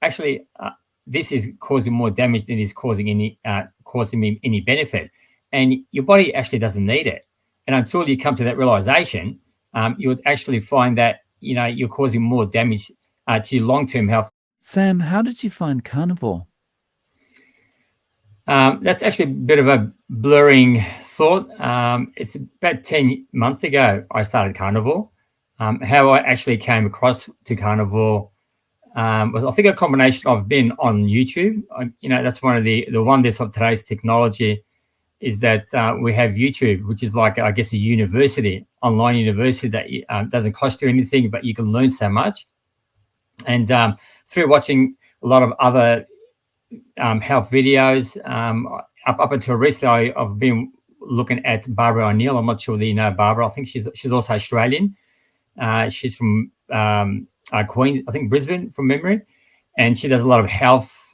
actually, this is causing more damage than it is causing me any benefit. And your body actually doesn't need it. And until you come to that realization, you would actually find that, you're causing more damage to your long-term health. Sam, how did you find Carnivore? That's actually a bit of a blurring thought. It's about 10 months ago I started Carnivore. How I actually came across to Carnivore was, I think, a combination of being on YouTube. That's one of the wonders of today's technology, is that we have YouTube, which is like, I guess, a university, online university that doesn't cost you anything, but you can learn so much. And through watching a lot of other health videos, up until recently, I've been looking at Barbara O'Neill. I'm not sure whether you know Barbara. I think she's also Australian. She's from Queens, I think Brisbane, from memory, and she does a lot of health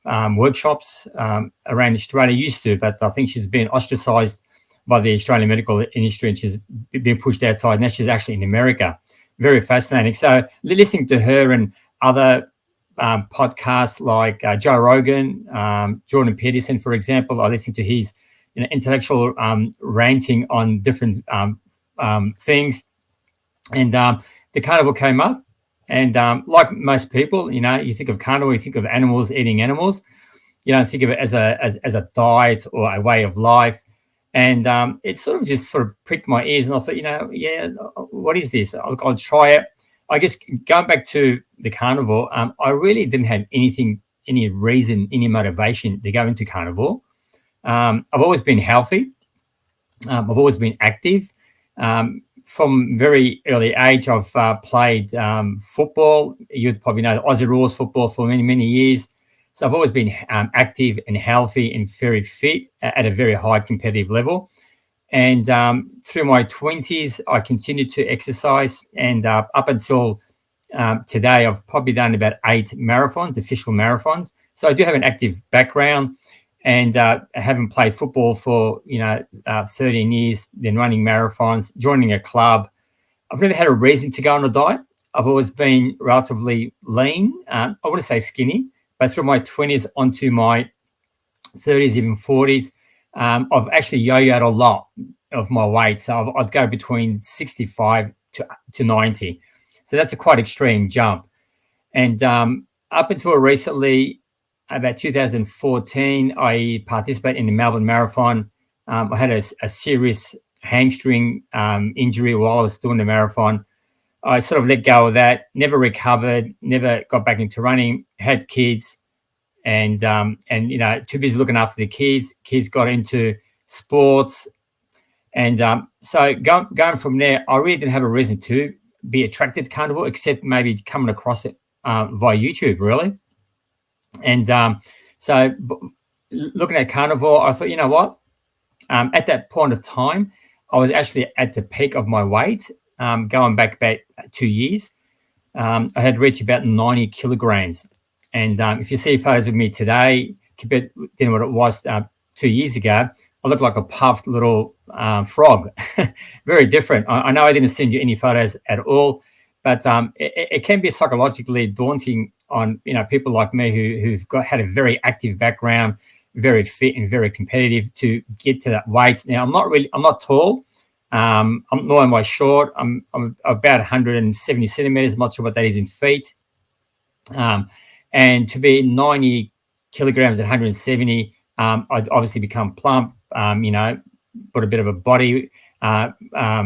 workshops around Australia. Used to, but I think she's been ostracised by the Australian medical industry, and she's been pushed outside. Now she's actually in America. Very fascinating. So listening to her and other podcasts like Joe Rogan, Jordan Peterson, for example, I listen to his intellectual ranting on different things, and the Carnivore came up. And like most people, you think of Carnivore, you think of animals eating animals. You don't think of it as a diet or a way of life. And it sort of pricked my ears, and I thought, what is this? I'll try it. I guess going back to the Carnivore, I really didn't have any reason, any motivation to go into Carnivore. I've always been healthy. I've always been active. From very early age, I've played football. You'd probably know Aussie rules football for many, many years. So I've always been active and healthy and very fit at a very high competitive level. And through my 20s, I continued to exercise. And up until today, I've probably done about 8 marathons, official marathons. So I do have an active background. And I haven't played football for 13 years, then running marathons, joining a club. I've never had a reason to go on a diet. I've always been relatively lean. I wouldn't say skinny, but through my 20s onto my 30s, even 40s, I've actually yo-yoed a lot of my weight. So I'd go between 65 to 90. So that's a quite extreme jump. And up until recently, about 2014, I participated in the Melbourne Marathon. I had a serious hamstring injury while I was doing the marathon. I sort of let go of that, never recovered, never got back into running, had kids, and too busy looking after the kids. Kids got into sports. And so going from there, I really didn't have a reason to be attracted to Carnivore, except maybe coming across it via YouTube, really. And so looking at Carnivore, I thought, you know what? At that point of time, I was actually at the peak of my weight, going back about 2 years. I had reached about 90 kilograms. And if you see photos of me today compared to what it was 2 years ago, I look like a puffed little frog. Very different. I know I didn't send you any photos at all, but it can be psychologically daunting on people like me who've had a very active background, very fit and very competitive, to get to that weight. Now I'm not tall. Nor am I short. I'm about 170 centimeters. I'm not sure what that is in feet. And to be 90 kilograms at 170, I'd obviously become plump. Put a bit of a body,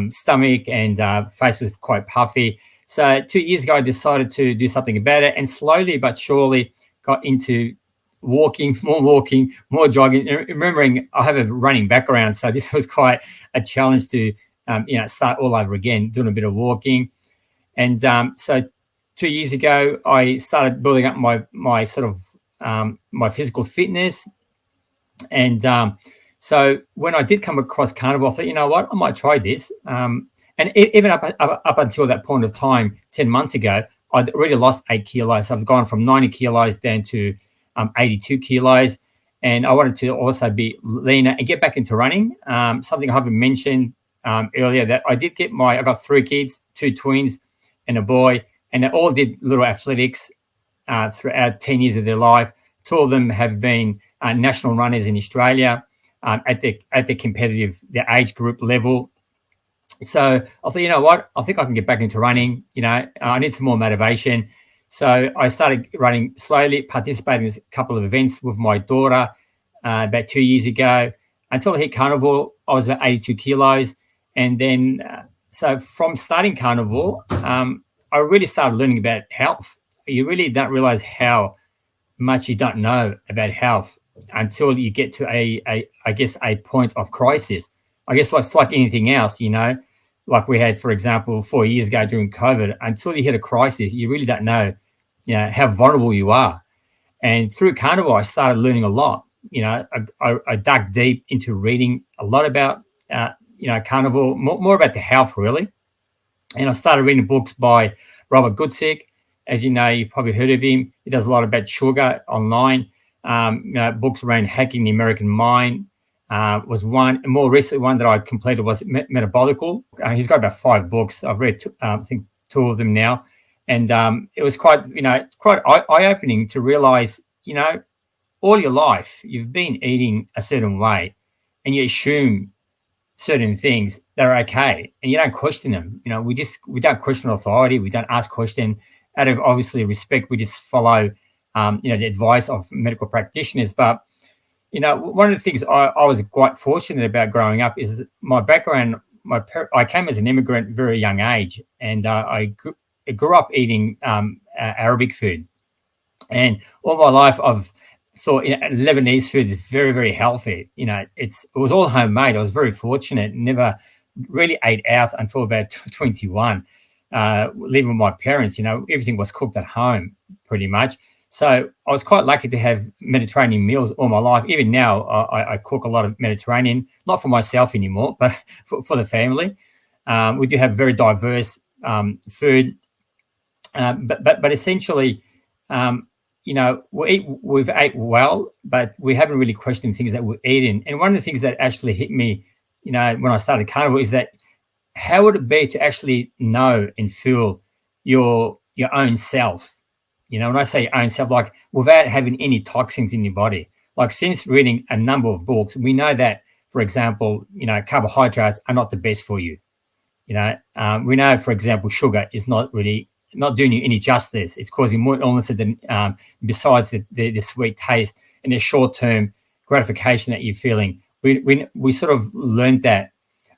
stomach, and face was quite puffy. So 2 years ago, I decided to do something about it, and slowly but surely got into walking, more jogging. Remembering I have a running background, so this was quite a challenge to, start all over again, doing a bit of walking. And so 2 years ago, I started building up my sort of my physical fitness. And so when I did come across Carnivore, I thought, you know what, I might try this. And even up until that point of time, 10 months ago, I'd already lost 8 kilos. So I've gone from 90 kilos down to 82 kilos. And I wanted to also be leaner and get back into running. Something I haven't mentioned earlier, that I got 3 kids, 2 twins and a boy, and they all did little athletics throughout 10 years of their life. Two of them have been national runners in Australia at the competitive, the age group level. So I thought, you know what, I think I can get back into running. I need some more motivation. So I started running slowly, participating in a couple of events with my daughter about 2 years ago. Until I hit Carnivore, I was about 82 kilos. And then, so from starting Carnivore, I really started learning about health. You really don't realize how much you don't know about health until you get to I guess, a point of crisis. I guess it's like anything else, like we had, for example, 4 years ago during COVID. Until you hit a crisis, you really don't know, how vulnerable you are. And through Carnivore, I started learning a lot. I dug deep into reading a lot about, Carnivore, more about the health, really. And I started reading books by Robert Gutsick. As you know, you've probably heard of him. He does a lot about sugar online. Books around hacking the American mind was one. A more recent one that I completed was Metabolical. He's got about 5 books. I've read, I think, 2 of them now. And it was quite eye-opening to realize, all your life you've been eating a certain way and you assume certain things that are okay and you don't question them. We don't question authority. We don't ask questions out of, obviously, respect. We just follow, the advice of medical practitioners. But, one of the things I was quite fortunate about growing up is my background. I came as an immigrant at a very young age, and I grew up eating Arabic food. And all my life I've thought, Lebanese food is very, very healthy. It was all homemade. I was very fortunate. Never really ate out until about 21. Living with my parents, everything was cooked at home pretty much. So I was quite lucky to have Mediterranean meals all my life. Even now, I cook a lot of Mediterranean, not for myself anymore, but for the family. We do have very diverse food, but essentially, we've ate well, but we haven't really questioned things that we're eating. And one of the things that actually hit me, when I started Carnivore, is that how would it be to actually know and feel your own self? When I say your own self, like without having any toxins in your body. Like, since reading a number of books, we know that, for example, carbohydrates are not the best for you. We know, for example, sugar is not doing you any justice. It's causing more illness than, besides the sweet taste and the short-term gratification that you're feeling. We sort of learned that.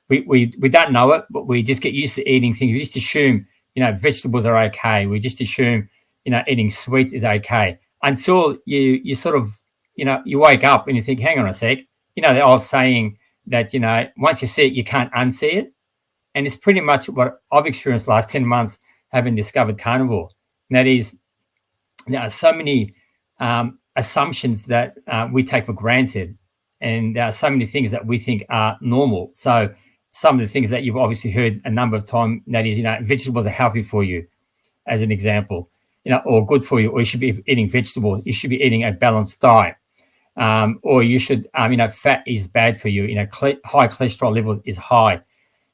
We don't know it, but we just get used to eating things. We just assume, vegetables are okay. We just assume, eating sweets is okay, until you sort of, you wake up and you think, hang on a sec, the old saying that, once you see it, you can't unsee it. And it's pretty much what I've experienced the last 10 months having discovered Carnivore. And that is, there are so many assumptions that we take for granted, and there are so many things that we think are normal. So some of the things that you've obviously heard a number of times, that is, vegetables are healthy for you, as an example, or good for you, or you should be eating vegetables. You should be eating a balanced diet, or you should, fat is bad for you. High cholesterol levels is high.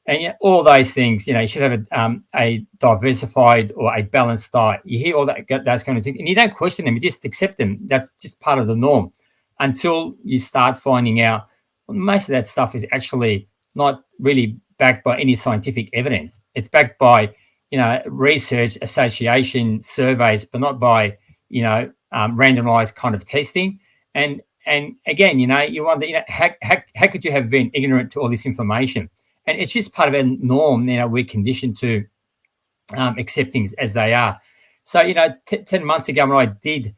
And all those things, you should have a diversified or a balanced diet. You hear all those kind of things, and you don't question them. You just accept them. That's just part of the norm, until you start finding out, well, most of that stuff is actually not really backed by any scientific evidence. It's backed by, research, association, surveys, but not by, randomized kind of testing. And again, you wonder, how could you have been ignorant to all this information? And it's just part of our norm. We're conditioned to accept things as they are. So, 10 months ago, when I did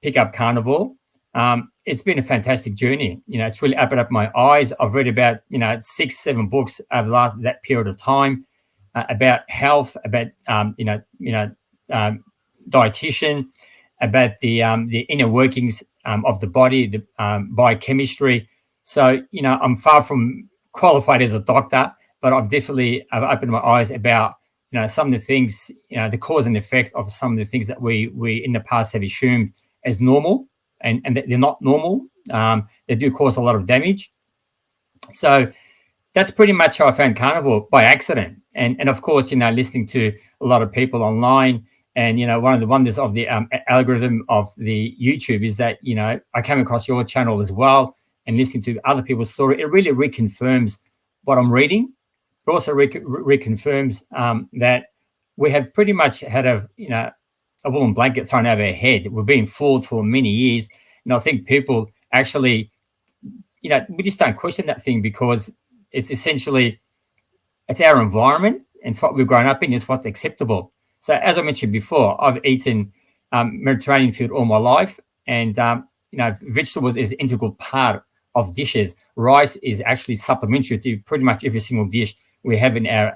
pick up Carnivore, it's been a fantastic journey. It's really opened up my eyes. I've read about, 6, 7 books over that period of time about health, about, dietitian, about the inner workings of the body, the biochemistry. So, I'm far from qualified as a doctor, but I've opened my eyes about, some of the things, the cause and effect of some of the things that we in the past have assumed as normal, and they're not normal. They do cause a lot of damage. So that's pretty much how I found Carnivore, by accident. And of course, listening to a lot of people online And one of the wonders of the algorithm of the YouTube is that I came across your channel as well, and listening to other people's story, it really reconfirms what I'm reading. It also reconfirms that we have pretty much had a woolen blanket thrown over our head. We've been fooled for many years, and I think people actually, we just don't question that thing, because it's essentially, it's our environment, and it's what we've grown up in. It's what's acceptable. So as I mentioned before, I've eaten Mediterranean food all my life, and vegetables is an integral part of dishes. Rice is actually supplementary to pretty much every single dish we have in our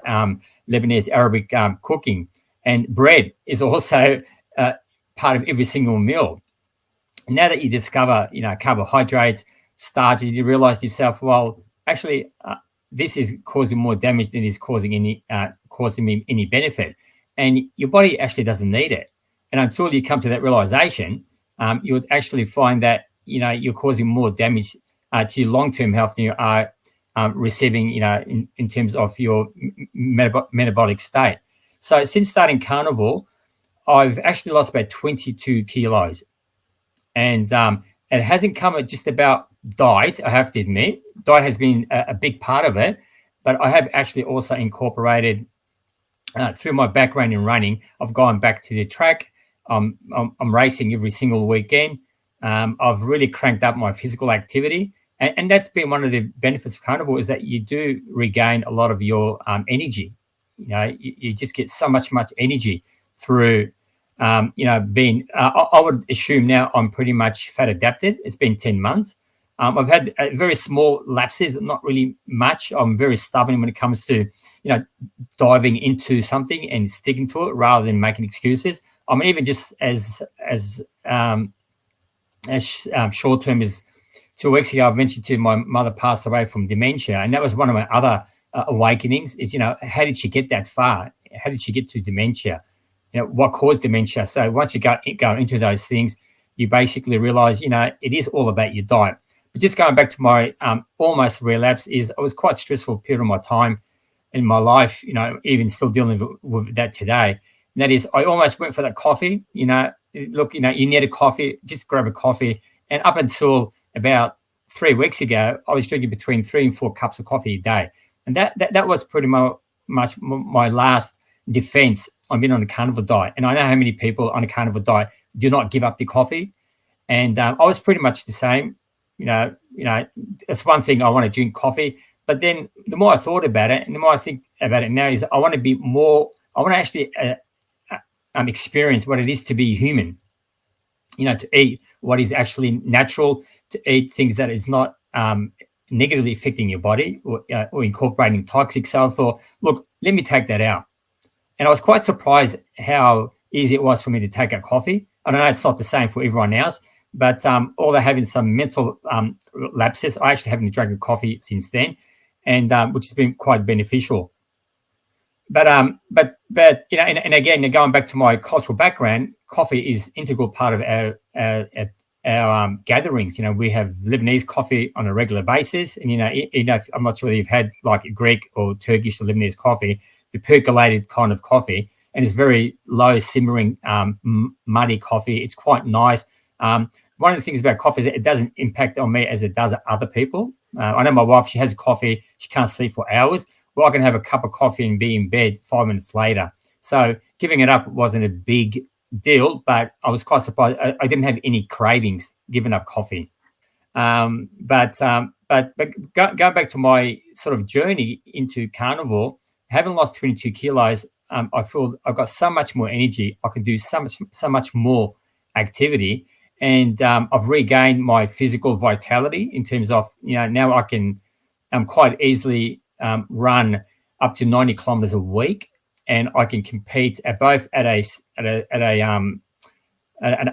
Lebanese Arabic cooking, and bread is also part of every single meal. Now that you discover, carbohydrates, starches, you realize to yourself, well, actually, this is causing more damage than it is causing me any benefit, and your body actually doesn't need it. And until you come to that realization, you would actually find that you're causing more damage to your long-term health than you are receiving, in terms of your metabolic state. So since starting Carnivore, I've actually lost about 22 kilos, and it hasn't come at just about diet. I have to admit, diet has been a big part of it, but I have actually also incorporated, through my background in running, I've gone back to the track. I'm racing every single weekend. I've really cranked up my physical activity, and that's been one of the benefits of Carnivore, is that you do regain a lot of your energy. You just get so much energy through being. I would assume now I'm pretty much fat adapted. It's been 10 months. I've had very small lapses, but not really much. I'm very stubborn when it comes to diving into something and sticking to it rather than making excuses. I mean, even just as short term as 2 weeks ago, I've mentioned to my mother passed away from dementia, and that was one of my other awakenings. Is how did she get that far? How did she get to dementia? What caused dementia? So once you go into those things, you basically realize it is all about your diet. But just going back to my almost relapse, is I was quite stressful period of my time in my life. Even still dealing with that today. And that is, I almost went for that coffee. Look, you need a coffee, just grab a coffee. And up until about 3 weeks ago, I was drinking between 3 and 4 cups of coffee a day. And that was pretty much my last defense on being on a carnivore diet. And I know how many people on a carnivore diet do not give up the coffee. And I was pretty much the same. It's one thing, I want to drink coffee. But then the more I thought about it, and the more I think about it now, is I want to actually experience what it is to be human. To eat what is actually natural, to eat things that is not negatively affecting your body or incorporating toxic. So I thought, look, let me take that out. And I was quite surprised how easy it was for me to take a coffee. I don't know, it's not the same for everyone else, but although having some mental lapses, I actually haven't drank a coffee since then, and which has been quite beneficial. But and again, going back to my cultural background, coffee is integral part of our gatherings. We have Lebanese coffee on a regular basis, and I'm not sure whether you've had like Greek or Turkish or Lebanese coffee, the percolated kind of coffee, and it's very low simmering, muddy coffee. It's quite nice. One of the things about coffee is that it doesn't impact on me as it does other people. I know my wife, she has coffee, she can't sleep for hours. Well, I can have a cup of coffee and be in bed 5 minutes later. So giving it up wasn't a big deal, but I was quite surprised. I didn't have any cravings giving up coffee. But going back to my sort of journey into Carnivore, having lost 22 kilos, I feel I've got so much more energy. I can do so much more activity, and I've regained my physical vitality in terms of now I can quite easily run up to 90 kilometers a week, and I can compete at both at an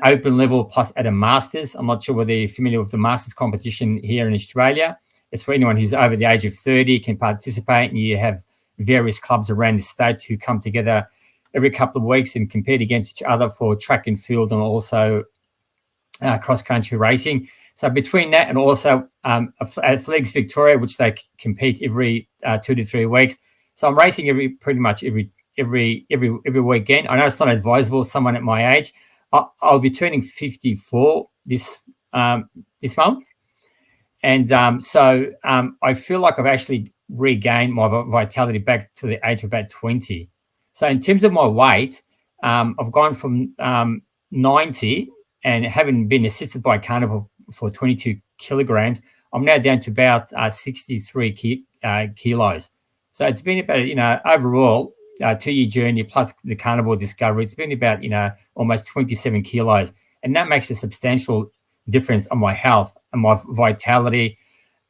open level plus at a masters. I'm not sure whether you're familiar with the masters competition here in Australia. It's for anyone who's over the age of 30 can participate, and you have various clubs around the state who come together every couple of weeks and compete against each other for track and field and also cross-country racing. So between that and also Athletics Victoria, which they compete every 2 to 3 weeks. So I'm racing pretty much every every weekend. I know it's not advisable. Someone at my age, I'll be turning 54 this month, and I feel like I've actually regained my vitality back to the age of about 20. So in terms of my weight, I've gone from 90 and having been assisted by Carnivore for 22 kilograms, I'm now down to about 63 kilos. So it's been about, overall 2-year journey plus the Carnivore discovery. It's been about, almost 27 kilos. And that makes a substantial difference on my health and my vitality,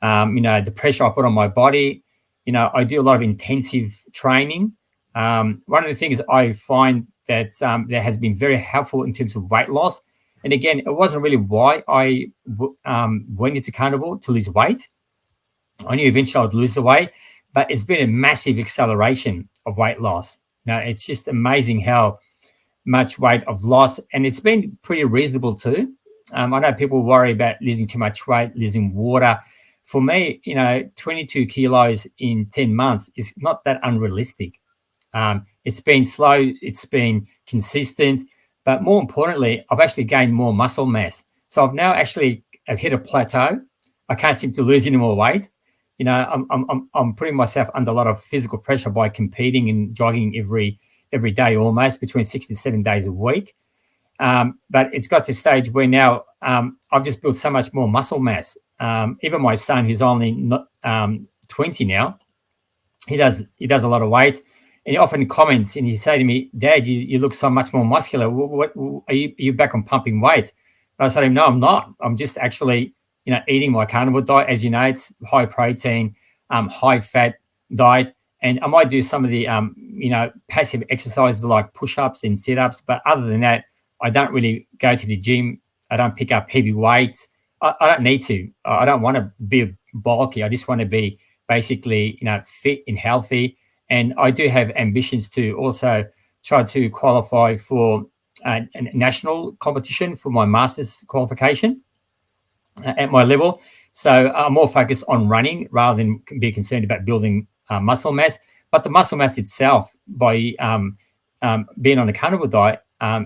the pressure I put on my body. I do a lot of intensive training. One of the things I find that has been very helpful in terms of weight loss, and again, it wasn't really why I went into Carnivore to lose weight. I knew eventually I'd lose the weight, but it's been a massive acceleration of weight loss. It's just amazing how much weight I've lost, and it's been pretty reasonable too. I know people worry about losing too much weight, losing water. For me, 22 kilos in 10 months is not that unrealistic. It's been slow, it's been consistent, but more importantly, I've actually gained more muscle mass. So I've hit a plateau. I can't seem to lose any more weight. I'm putting myself under a lot of physical pressure by competing and jogging every day, almost between 6 to 7 days a week. But it's got to a stage where now I've just built so much more muscle mass. Even my son, who's only 20 now, he does a lot of weights, and he often comments and he say to me, "Dad, you look so much more muscular. What are you back on pumping weights?" And I say to him, "No, I'm not. I'm just actually eating my Carnivore diet. As you know, it's high protein, high fat diet, and I might do some of the passive exercises like push-ups and sit-ups, but other than that, I don't really go to the gym. I don't pick up heavy weights. I don't need to. I don't want to be bulky. I just want to be basically, fit and healthy. And I do have ambitions to also try to qualify for a national competition for my master's qualification at my level. So I'm more focused on running rather than be concerned about building muscle mass. But the muscle mass itself, by being on a Carnivore diet,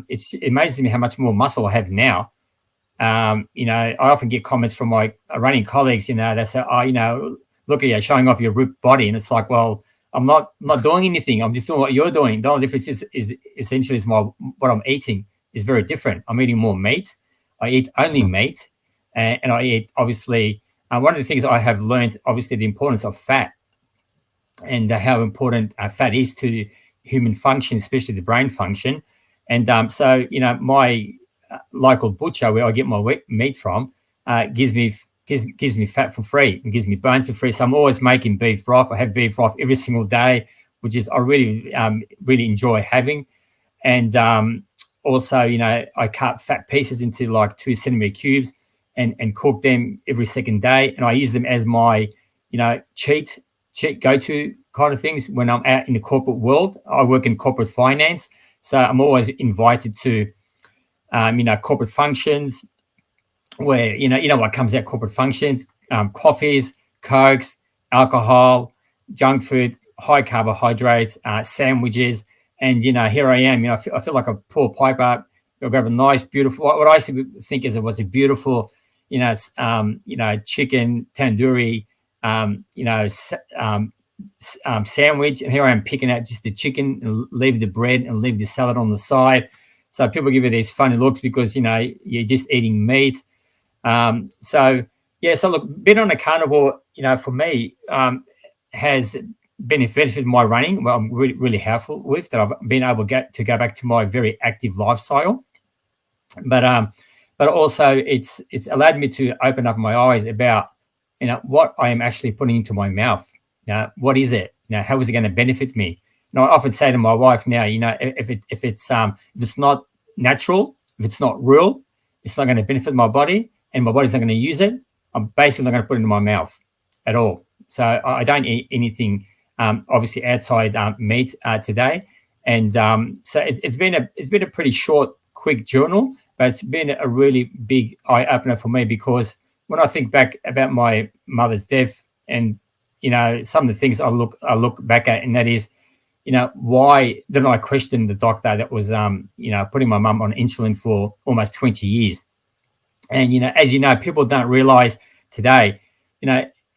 it amazes me how much more muscle I have now. I often get comments from my running colleagues, they say, "Oh, look at you showing off your ripped body," and it's like, well, I'm not doing anything. I'm just doing what you're doing. The only difference is essentially what I'm eating is very different. I'm eating more meat. I eat only meat, and I eat obviously. One of the things I have learned, obviously, the importance of fat and how important fat is to human function, especially the brain function. And so, my local butcher where I get my meat from gives me fat for free and gives me bones for free. So I'm always making beef broth. I have beef broth every single day, which is I really really enjoy having. And also, I cut fat pieces into like 2 centimeter cubes and cook them every second day, and I use them as my cheat go-to kind of things when I'm out in the corporate world. I work in corporate finance, so I'm always invited to corporate functions where what comes out corporate functions, coffees, cokes, alcohol, junk food, high carbohydrates, sandwiches, and here I am. I feel like a poor piper. I'll grab a nice, beautiful. What I used to think is it was a beautiful, chicken tandoori, sandwich, and here I am picking out just the chicken and leave the bread and leave the salad on the side. So people give you these funny looks because you're just eating meat. So look, being on a Carnivore, for me, has benefited my running. Well, I'm really, really helpful with that. I've been able to go back to my very active lifestyle, but also it's allowed me to open up my eyes about what I am actually putting into my mouth. What is it? How is it going to benefit me? I often say to my wife now, if it's not natural, if it's not real, it's not going to benefit my body, and my body's not going to use it. I'm basically not going to put it in my mouth at all. So I don't eat anything, obviously outside meat today, and so it's been a pretty short, quick journal, but it's been a really big eye opener for me because when I think back about my mother's death and some of the things I look back at, and that is, why didn't I question the doctor that was, putting my mum on insulin for almost 20 years? And, as you know, people don't realize today,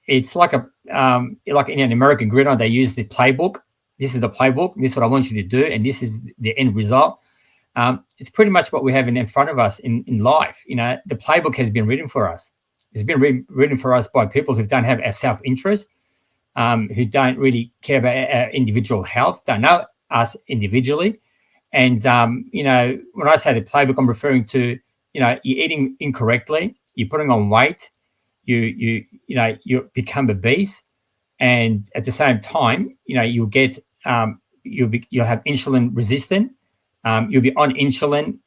it's like like in an American gridiron, they use the playbook. This is the playbook. This is what I want you to do. And this is the end result. It's pretty much what we have in front of us in life. The playbook has been written for us. It's been written for us by people who don't have our self-interest, who don't really care about our individual health, don't know us individually. And, when I say the playbook, I'm referring to, you're eating incorrectly, you're putting on weight, you become obese. And at the same time, you'll get, you'll have insulin resistant. You'll be on insulin.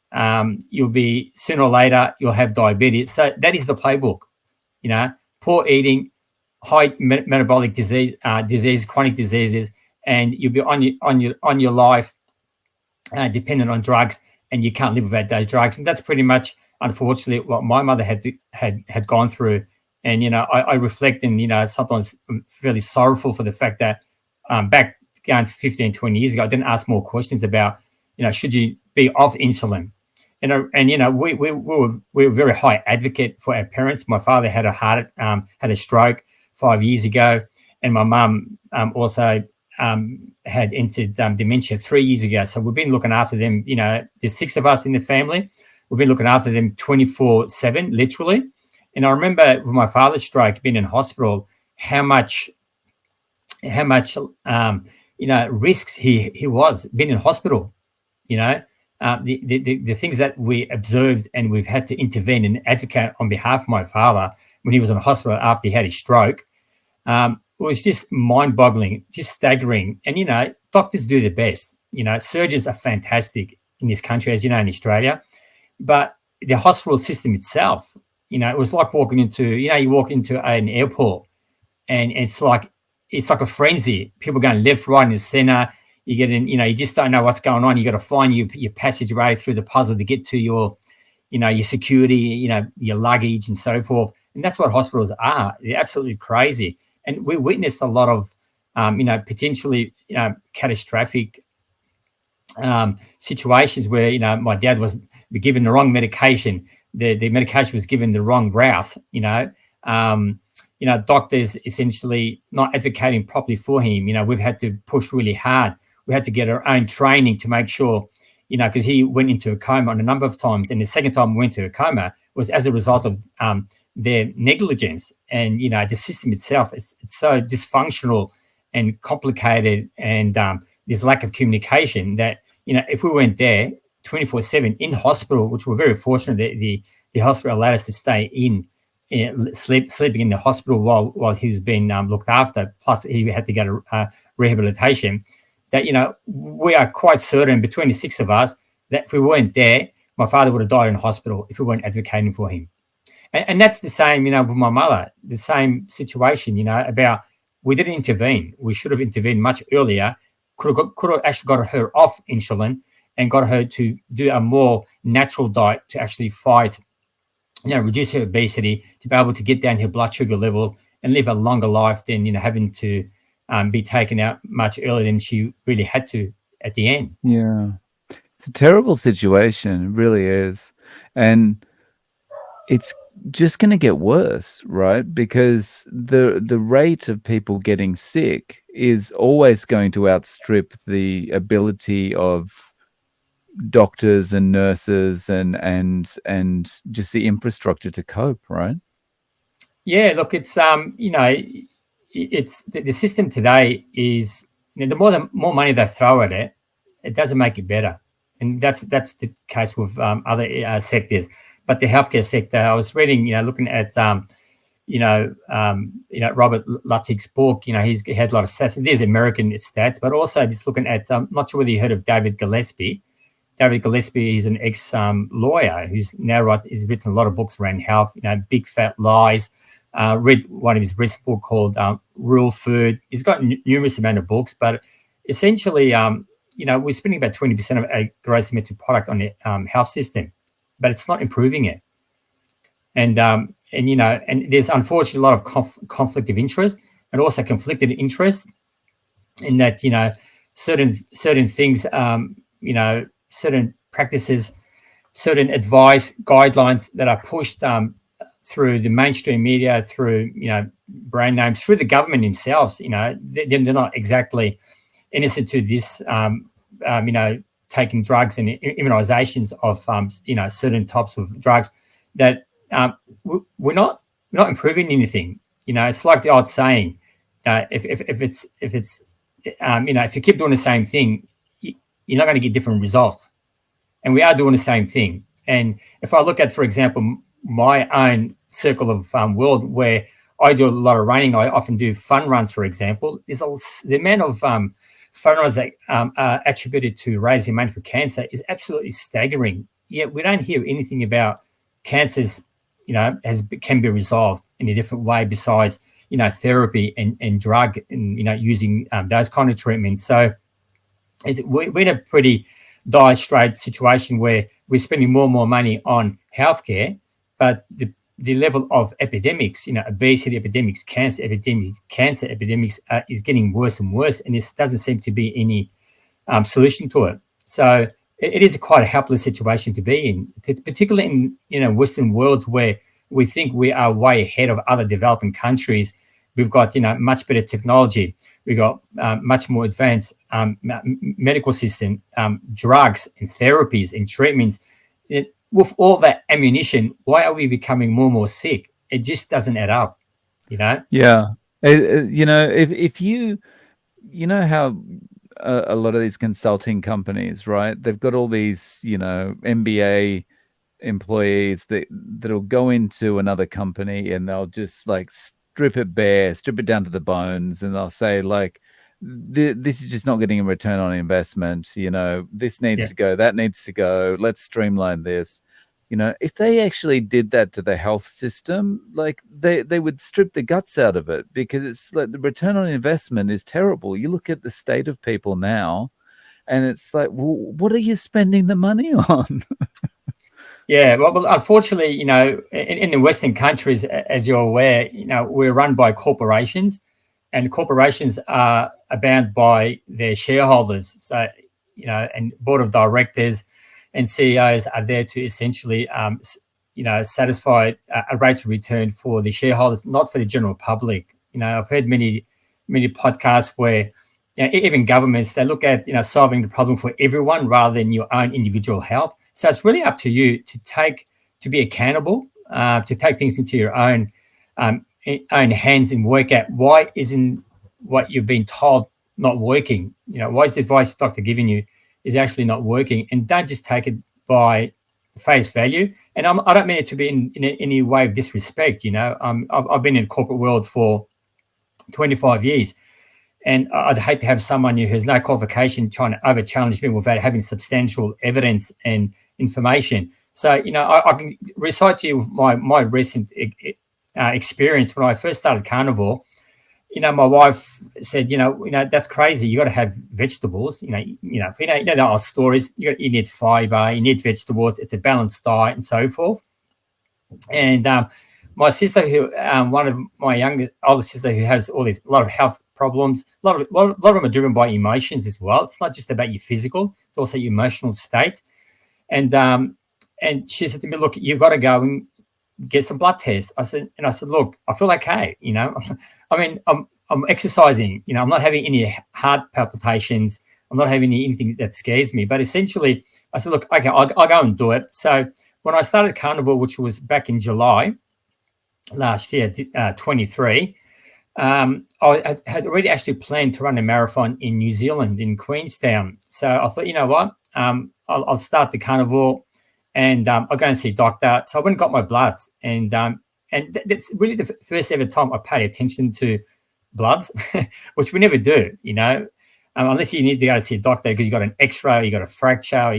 You'll be, sooner or later, you'll have diabetes. So that is the playbook. Poor eating, high metabolic disease, chronic diseases, and you'll be on your life dependent on drugs, and you can't live without those drugs. And that's pretty much, unfortunately, what my mother had gone through. And I reflect, and sometimes I'm fairly sorrowful for the fact that back going 15, 20 years ago, I didn't ask more questions about, should you be off insulin? We were very high advocate for our parents. My father had a stroke 5 years ago, and my mum also had entered dementia 3 years ago. So we've been looking after them. There's 6 of us in the family. We've been looking after them 24/7, literally. And I remember with my father's stroke, being in hospital, how much risks he was being in hospital. The things that we observed, and we've had to intervene and advocate on behalf of my father when he was in hospital after he had his stroke. It was just mind-boggling, just staggering. And, doctors do their best. Surgeons are fantastic in this country, as you know, in Australia. But the hospital system itself, it was like walking into, you walk into an airport, and it's like a frenzy. People going left, right, and center. You get in, you just don't know what's going on. You got to find your passageway through the puzzle to get to your security, your luggage and so forth. And that's what hospitals are. They're absolutely crazy. And we witnessed a lot of, potentially, catastrophic situations where, my dad was given the wrong medication. The medication was given the wrong route, doctors essentially not advocating properly for him. We've had to push really hard. We had to get our own training to make sure, because he went into a coma on a number of times. And the second time we went to a coma was as a result of their negligence. And, the system itself, it's so dysfunctional and complicated, and there's lack of communication that, if we went there 24/7 in hospital, which we're very fortunate that the hospital allowed us to stay in, sleeping in the hospital while he was being looked after, plus he had to go to rehabilitation, that, we are quite certain between the 6 of us that if we weren't there, my father would have died in hospital if we weren't advocating for him. And that's the same, with my mother, the same situation, about we didn't intervene. We should have intervened much earlier, could have actually got her off insulin and got her to do a more natural diet to actually fight, reduce her obesity, to be able to get down her blood sugar level and live a longer life than, having to be taken out much earlier than she really had to at the end. Yeah. It's a terrible situation. It really is. And it's just going to get worse, right? Because the rate of people getting sick is always going to outstrip the ability of doctors and nurses and just the infrastructure to cope, right? Yeah, look, it's it's the system today is, the more money they throw at it, it doesn't make it better, and that's the case with other sectors. But the healthcare sector, I was reading, looking at Robert Lutzig's book. He had a lot of stats. There's American stats, but also just looking at, not sure whether you heard of David Gillespie. David Gillespie is an ex lawyer who's now he's written a lot of books around health. Big Fat Lies. Read one of his recent book called Real Food. He's got numerous amount of books, but essentially, we're spending about 20% of our gross domestic product on the health system, but it's not improving it. And there's unfortunately a lot of conflict of interest, and also conflicted interest in that, certain things, certain practices, certain advice guidelines that are pushed through the mainstream media, through brand names, through the government themselves. They're not exactly innocent to this. Taking drugs and immunizations of certain types of drugs that we're not improving anything. It's like the old saying, if you keep doing the same thing, you're not going to get different results. And we are doing the same thing. And if I look at, for example, my own circle of world where I do a lot of running, I often do fun runs, for example. The amount of fun runs that are attributed to raising money for cancer is absolutely staggering. Yet we don't hear anything about cancers, can be resolved in a different way besides, therapy and drug and, using those kind of treatments. So we're in a pretty dire straits situation where we're spending more and more money on healthcare, but the level of epidemics, obesity epidemics, cancer epidemics is getting worse and worse, and there doesn't seem to be any solution to it. So it is quite a helpless situation to be in, particularly in Western worlds where we think we are way ahead of other developing countries. We've got much better technology. We've got much more advanced medical system, drugs and therapies and treatments. With all that ammunition, why are we becoming more and more sick? It just doesn't add up, Yeah. If how a lot of these consulting companies, right? They've got all these, MBA employees that'll go into another company and they'll just like strip it bare, strip it down to the bones, and they'll say like, this is just not getting a return on investment. This needs to go, that needs to go. Let's streamline this. If they actually did that to the health system, like they would strip the guts out of it, because it's like the return on investment is terrible. You look at the state of people now, and it's like, well, what are you spending the money on? Yeah, well, unfortunately, in the Western countries, as you're aware, we're run by corporations, and corporations are bound by their shareholders. So, and board of directors and CEOs are there to essentially, satisfy a rate of return for the shareholders, not for the general public. I've heard many podcasts where even governments, they look at solving the problem for everyone rather than your own individual health. So it's really up to you to be accountable, to take things into your own hands and work out why isn't what you've been told not working. Why is the advice the doctor giving you is actually not working, and don't just take it by face value. And I don't mean it to be in any way of disrespect. I've been in the corporate world for 25 years. And I'd hate to have someone who has no qualification trying to over-challenge me without having substantial evidence and information. So, I can recite to you my recent experience when I first started Carnivore. My wife said, that's crazy. You got to have vegetables. The old stories. You need fiber. You need vegetables. It's a balanced diet and so forth. And my sister, who one of my older sister, who has a lot of health problems. A lot of them are driven by emotions as well. It's not just about your physical; it's also your emotional state. And she said to me, "Look, you've got to go and get some blood tests." I said, "Look, I feel okay. I mean, I'm exercising. I'm not having any heart palpitations. I'm not having anything that scares me. But essentially, I said, look, okay, I'll go and do it." So when I started Carnivore, which was back in July last year, 23. I had already actually planned to run a marathon in New Zealand, in Queenstown. So I thought, you know what, I'll start the Carnivore and I'll go and see a doctor. So I went and got my bloods. And that's really the first ever time I paid attention to bloods, which we never do, unless you need to go to see a doctor because you got an X-ray, you got a fracture,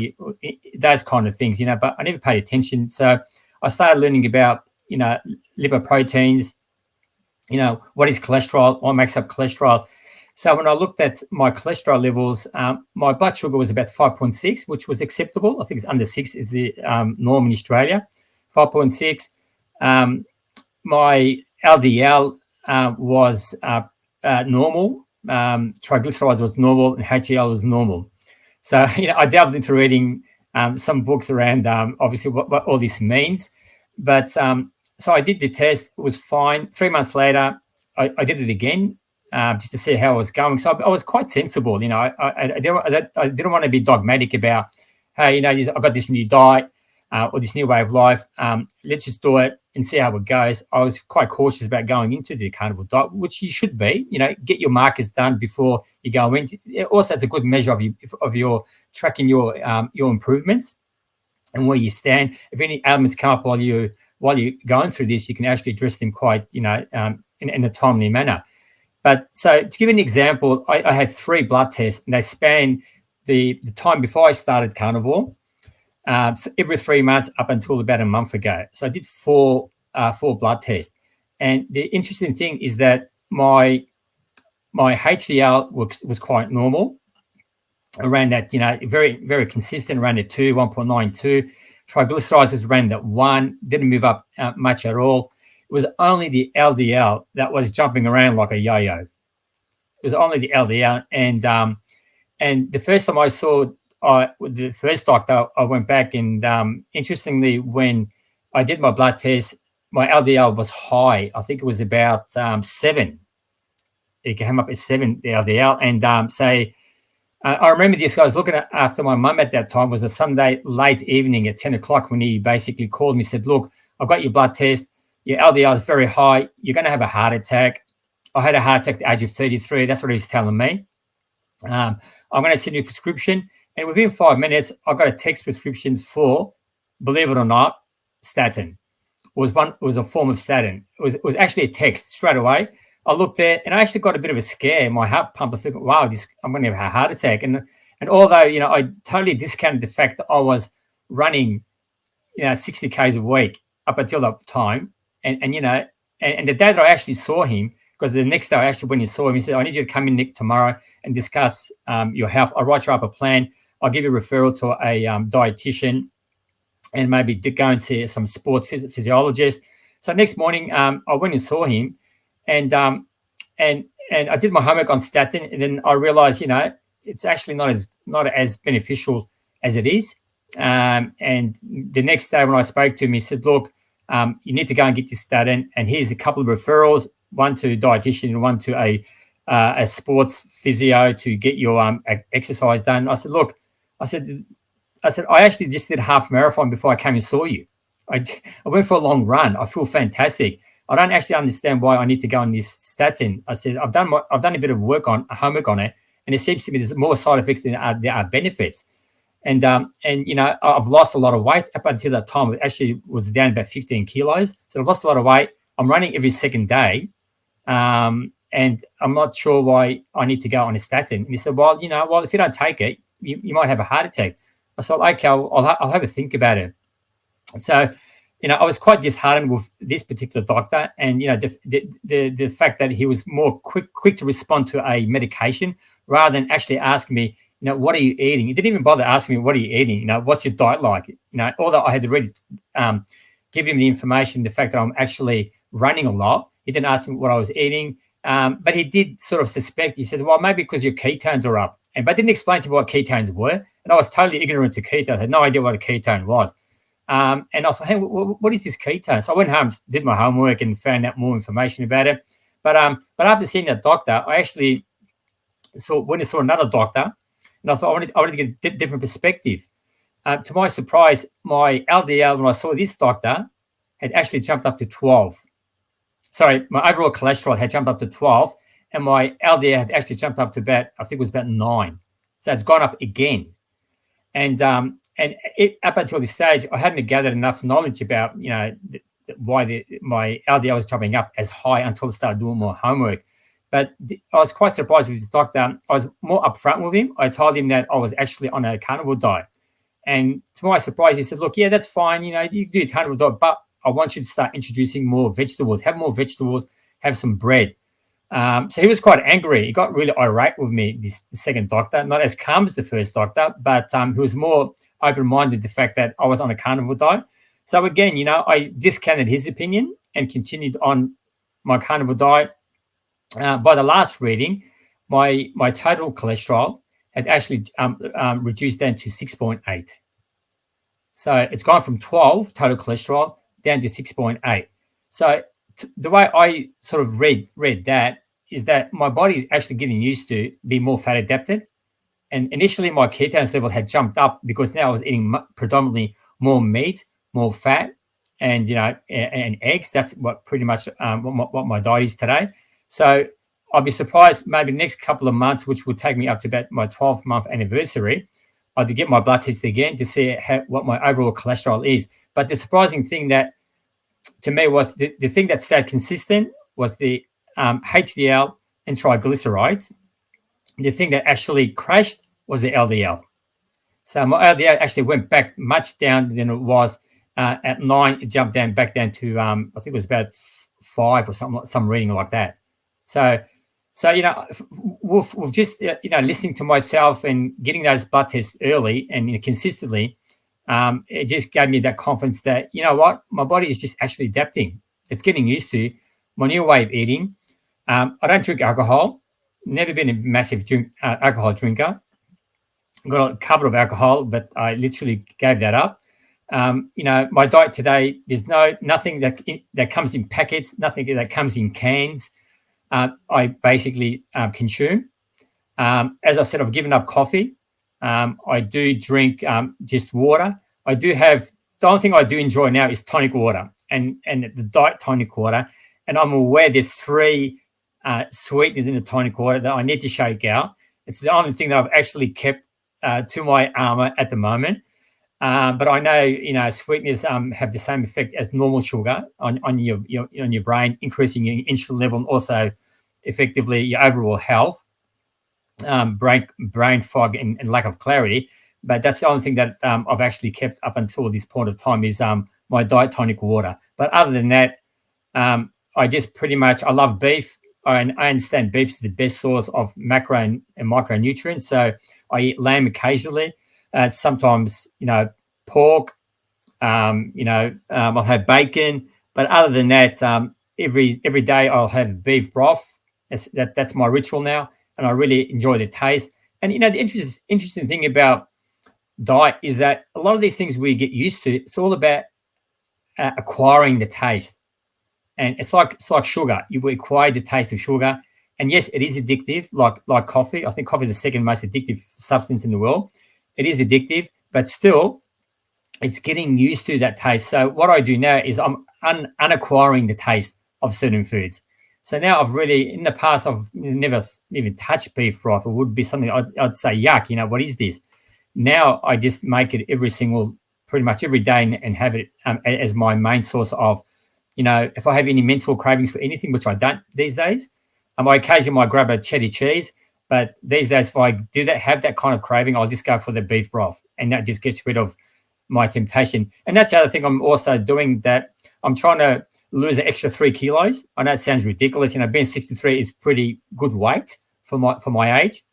those kind of things, but I never paid attention. So I started learning about, lipoproteins, what is cholesterol, what makes up cholesterol. So when I looked at my cholesterol levels, my blood sugar was about 5.6, which was acceptable. I think it's under 6 is the norm in Australia, 5.6. My LDL was normal, triglycerides was normal and HDL was normal. So I delved into reading some books around obviously what all this means. But so I did the test, it was fine. 3 months later, I did it again just to see how I was going. So I was quite sensible. I didn't want to be dogmatic about, hey, I got this new diet or this new way of life. Let's just do it and see how it goes. I was quite cautious about going into the carnivore diet, which you should be. Get your markers done before you go into. Also, it's a good measure of your tracking your improvements and where you stand. If any ailments come up while you're going through this, you can actually address them quite, in a timely manner. But so to give an example, I had 3 blood tests, and they span the time before I started carnivore, every 3 months up until about a month ago. So I did 4 blood tests, and the interesting thing is that my HDL was quite normal, around that, very, very consistent, around at 1.92. Triglycerides was around that 1, didn't move up much at all. It was only the LDL that was jumping around like a yo-yo. It was only the LDL, and the first time I saw the first doctor, I went back, and interestingly, when I did my blood test, my LDL was high. I think it was about 7. It came up as 7, the LDL, and I remember this guy was looking after my mum at that time. It was a Sunday late evening at 10 o'clock when he basically called me, said, look, I've got your blood test. Your LDL is very high. You're going to have a heart attack. I had a heart attack at the age of 33. That's what he was telling me. I'm going to send you a prescription. And within 5 minutes, I got a text prescription for, believe it or not, statin. It was a form of statin. It was actually a text straight away. I looked there, and I actually got a bit of a scare. My heart pumped. I think, wow, I'm going to have a heart attack. And although, I totally discounted the fact that I was running, 60 Ks a week up until that time. And the day that I actually saw him, because the next day I actually went and saw him, he said, I need you to come in, Nick, tomorrow and discuss your health. I'll write you up a plan. I'll give you a referral to a dietitian and maybe go and see some sports physiologist. So next morning, I went and saw him, and I did my homework on statin, and then I realized, it's actually not as beneficial as it is. And the next day when I spoke to him, he said, look, you need to go and get this statin, and here's a couple of referrals, one to a dietitian and one to a sports physio to get your exercise done. I said, look, I actually just did a half marathon before I came and saw you. I went for a long run. I feel fantastic. I don't actually understand why I need to go on this statin. I said, I've done a bit of homework on it, and it seems to me there's more side effects than there are benefits. And I've lost a lot of weight up until that time. It actually was down about 15 kilos. So I've lost a lot of weight. I'm running every second day. And I'm not sure why I need to go on a statin. And he said, well, if you don't take it, you might have a heart attack. I said, okay, I'll have a think about it. So, I was quite disheartened with this particular doctor, and the fact that he was more quick to respond to a medication rather than actually ask me, what are you eating? He didn't even bother asking me, what are you eating? What's your diet like? Although I had to really give him the information, the fact that I'm actually running a lot, he didn't ask me what I was eating, but he did sort of suspect. He said, well, maybe because your ketones are up. But I didn't explain to me what ketones were, and I was totally ignorant to ketones. I had no idea what a ketone was. And I thought, hey, what is this ketone? So I went home, did my homework, and found out more information about it. But after seeing that doctor, I actually went and saw another doctor, and I thought I wanted to get a different perspective. To my surprise, my LDL, when I saw this doctor, had actually jumped up to 12. Sorry, my overall cholesterol had jumped up to 12, and my LDL had actually jumped up to about 9. So it's gone up again. And up until this stage, I hadn't gathered enough knowledge about, why my LDL was jumping up as high until I started doing more homework. But I was quite surprised with this doctor. I was more upfront with him. I told him that I was actually on a carnivore diet. And to my surprise, he said, look, yeah, that's fine. You can do a carnivore diet, but I want you to start introducing more vegetables, have more vegetables, have some bread. So he was quite angry. He got really irate with me, this second doctor, not as calm as the first doctor, but he was more open-minded the fact that I was on a carnivore diet. So again, I discounted his opinion and continued on my carnivore diet. By the last reading, my total cholesterol had actually reduced down to 6.8. So it's gone from 12 total cholesterol down to 6.8. So the way I sort of read that is that my body is actually getting used to be more fat adapted. And initially, my ketones level had jumped up because now I was eating predominantly more meat, more fat, and and eggs. That's what pretty much what my diet is today. So I'll be surprised maybe the next couple of months, which will take me up to about my 12-month anniversary, I had to get my blood test again to see what my overall cholesterol is. But the surprising thing that to me was the thing that stayed consistent was the HDL and triglycerides. The thing that actually crashed was the LDL. So my LDL actually went back much down than it was at 9. It jumped down back down to I think it was about 5 or some reading like that. So with just listening to myself and getting those blood tests early and consistently, it just gave me that confidence that what, my body is just actually adapting. It's getting used to my new way of eating. I don't drink alcohol. Never been a massive alcohol drinker. Got a couple of alcohol, but I literally gave that up. My diet today, there's nothing that comes in packets, nothing that comes in cans. I basically consume. As I said, I've given up coffee. I do drink just water. The only thing I do enjoy now is tonic water and the diet tonic water. And I'm aware there's 3 sweeteners in the tonic water that I need to shake out. It's the only thing that I've actually kept to my armor at the moment. But I know, sweeteners have the same effect as normal sugar on your brain, increasing your insulin level and also effectively your overall health, brain fog and lack of clarity. But that's the only thing that I've actually kept up until this point of time is my diet tonic water. But other than that, I just pretty much, I love beef. I understand beef is the best source of macro and micronutrients. So I eat lamb occasionally. Sometimes, pork, I'll have bacon. But other than that, every day I'll have beef broth. That's my ritual now. And I really enjoy the taste. And, the interesting thing about diet is that a lot of these things we get used to, it's all about acquiring the taste. And it's like sugar. You acquire the taste of sugar. And yes, it is addictive, like coffee. I think coffee is the second most addictive substance in the world. It is addictive, but still, it's getting used to that taste. So what I do now is I'm unacquiring the taste of certain foods. So now I've really, in the past, I've never even touched beef broth. It would be something I'd say, yuck, what is this? Now I just make it pretty much every day and have it as my main source of, if I have any mental cravings for anything, which I don't these days, I occasionally might grab a cheddar cheese. But these days, if I have that kind of craving, I'll just go for the beef broth. And that just gets rid of my temptation. And that's the other thing I'm also doing, that I'm trying to lose an extra 3 kilos. I know it sounds ridiculous. Being 63 is pretty good weight for my age.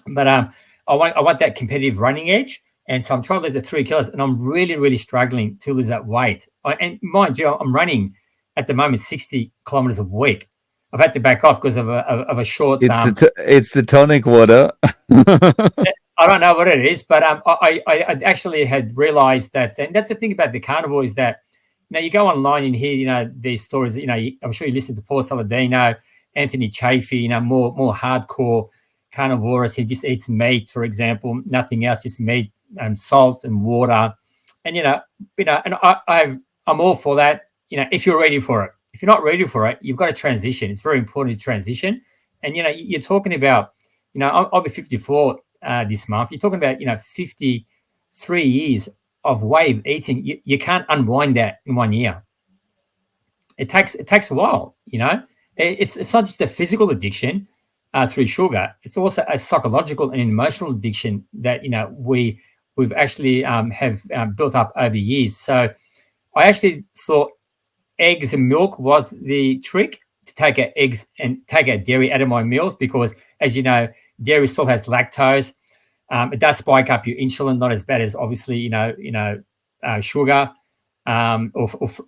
But I want that competitive running edge. And so I'm trying to lose the 3 kilos, and I'm really, really struggling to lose that weight. And mind you, I'm running at the moment 60 kilometers a week. I've had to back off because of a short. It's the tonic water. I don't know what it is, but I actually had realized that, and that's the thing about the carnivore is that you go online and hear these stories. I'm sure you listen to Paul Saladino, Anthony Chaffee, more hardcore carnivores. He just eats meat, for example, nothing else, just meat and salt and water, and and I'm all for that. If you're ready for it. If you're not ready for it, you've got to transition. It's very important to transition. And, you're talking about, I'll be 54 this month. You're talking about, 53 years of way of eating. You can't unwind that in 1 year. It takes a while, It's not just a physical addiction through sugar. It's also a psychological and emotional addiction that, we've actually have built up over years. So I actually thought eggs and milk was the trick, to take out eggs and take out dairy out of my meals, because, as you know, dairy still has lactose. It does spike up your insulin, not as bad as obviously sugar or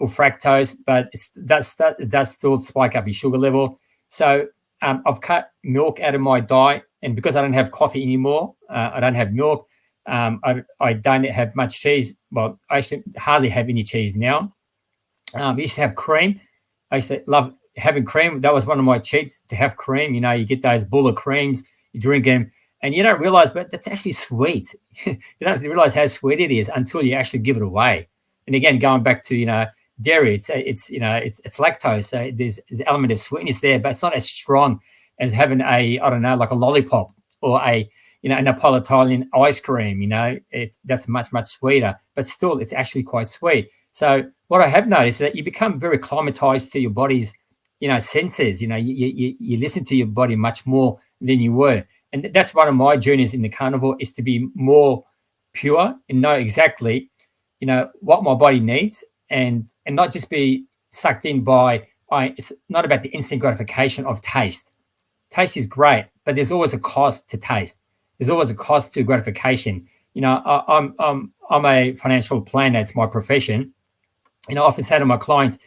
fructose, but it does still spike up your sugar level. So I've cut milk out of my diet, and because I don't have coffee anymore, I don't have milk. I don't have much cheese. Well, I actually hardly have any cheese now. I used to have cream. I used to love having cream. That was one of my cheats, to have cream. You know, you get those bull of creams, you drink them, and you don't realize, but that's actually sweet. You don't realize how sweet it is until you actually give it away. And again, going back to, dairy, it's lactose, so there's an element of sweetness there, but it's not as strong as having I don't know, like a lollipop or a Napolitan ice cream. That's much sweeter, but still it's actually quite sweet. So what I have noticed is that you become very acclimatized to your body's senses. You listen to your body much more than you were, and that's one of my journeys in the carnivore, is to be more pure and know exactly what my body needs, and not just be sucked in by it's not about the instant gratification of taste. Taste is great, but there's always a cost to taste. There's always a cost to gratification. I'm a financial planner. It's my profession. I often say to my clients,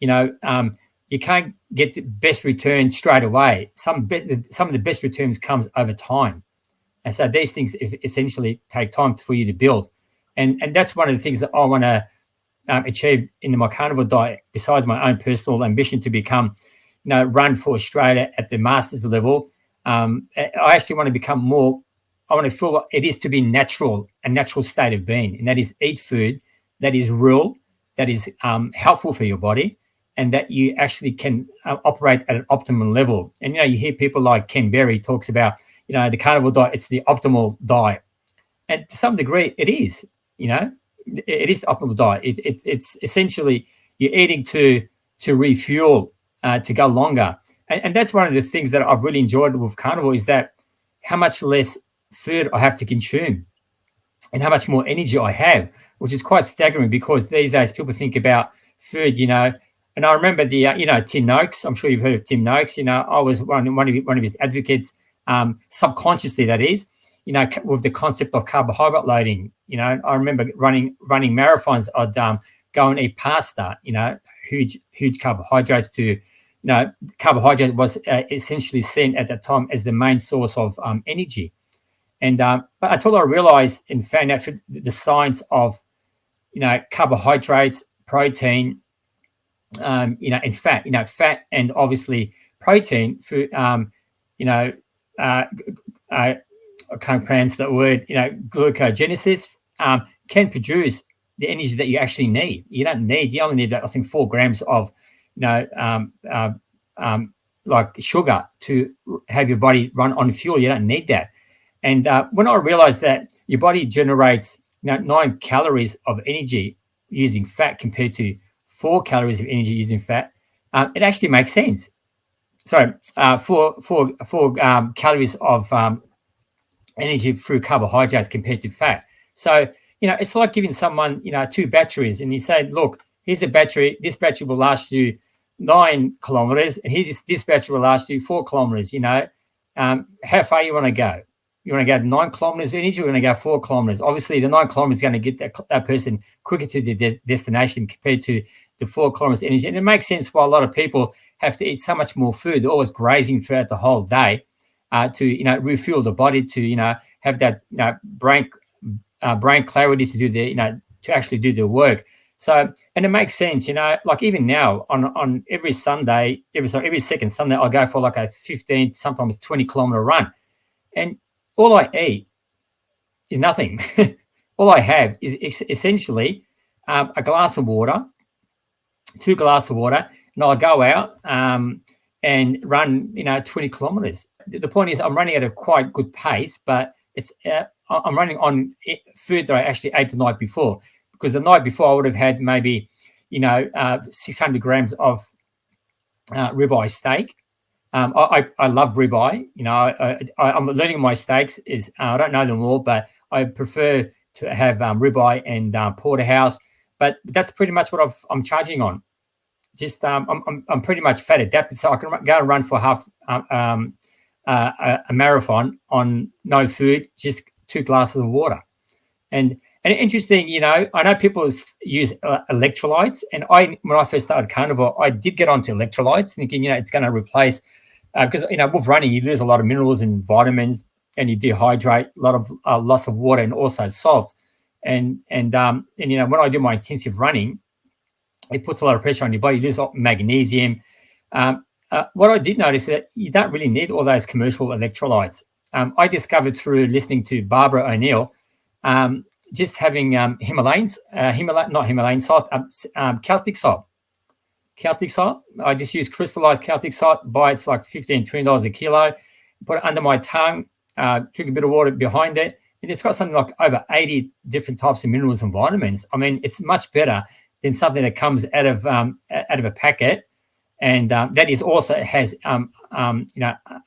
you can't get the best return straight away. Some of the best returns comes over time, and so these things essentially take time for you to build. And that's one of the things that I want to achieve in my carnivore diet, besides my own personal ambition to become, run for Australia at the masters level. I actually want to become more. I want to feel what it is to be natural, a natural state of being, and that is eat food that is real, that is helpful for your body, and that you actually can operate at an optimum level. And you hear people like Ken Berry talks about the carnivore diet. It's the optimal diet, and to some degree, it is. It is the optimal diet. It's essentially you're eating to refuel, to go longer, and that's one of the things that I've really enjoyed with carnivore, is that how much less food I have to consume and how much more energy I have, which is quite staggering, because these days people think about food, and I remember the Tim Noakes. I'm sure you've heard of Tim Noakes. I was one of his advocates, subconsciously, that is, with the concept of carbohydrate loading. I remember running marathons. I'd go and eat pasta, huge carbohydrates. Carbohydrate was essentially seen at that time as the main source of energy. And but until I realized and found out the science of, carbohydrates, protein, and fat, fat and obviously protein through, I can't pronounce that word, glucogenesis, can produce the energy that you actually need. You only need, I think, 4 grams of, like sugar to have your body run on fuel. You don't need that. And when I realized that your body generates 9 calories of energy using fat compared to 4 calories of energy using fat, it actually makes sense. Sorry, 4 calories of energy through carbohydrates compared to fat. So, it's like giving someone, 2 batteries, and you say, look, here's a battery. This battery will last you 9 kilometers, and this battery will last you 4 kilometers. How far you want to go? You want to go 9 kilometers of energy, or you want to go 4 kilometers? Obviously, the 9 kilometers is going to get that person quicker to the destination compared to the 4 kilometers energy. And it makes sense why a lot of people have to eat so much more food. They're always grazing throughout the whole day to refuel the body, to have that brain clarity to do to actually do the work. So, and it makes sense, like even now on every Sunday, every second Sunday, I'll go for like a 15, sometimes 20-kilometer run, and all I eat is nothing. All I have is essentially a glass of water, 2 glasses of water, and I'll go out and run, 20 kilometers. The point is, I'm running at a quite good pace, but it's I'm running on food that I actually ate the night before, because the night before I would have had maybe 600 grams of ribeye steak. I love ribeye. I'm learning my steaks. I don't know them all, but I prefer to have ribeye and porterhouse. But that's pretty much what I'm charging on. Just I'm pretty much fat adapted, so I can go and run for half a marathon on no food, just 2 glasses of water. And interesting, I know people use electrolytes, and when I first started carnivore, I did get onto electrolytes, thinking it's going to replace because with running you lose a lot of minerals and vitamins, and you dehydrate, a lot of loss of water and also salts, and when I do my intensive running, it puts a lot of pressure on your body. You lose magnesium. What I did notice is that you don't really need all those commercial electrolytes. I discovered through listening to Barbara O'Neill, just having not Himalayan salt, Celtic salt. Celtic salt. I just use crystallized Celtic salt. Buy it's like $15, $20 a kilo. Put it under my tongue. Drink a bit of water behind it, and it's got something like over 80 different types of minerals and vitamins. I mean, it's much better than something that comes out of a packet, and that is also has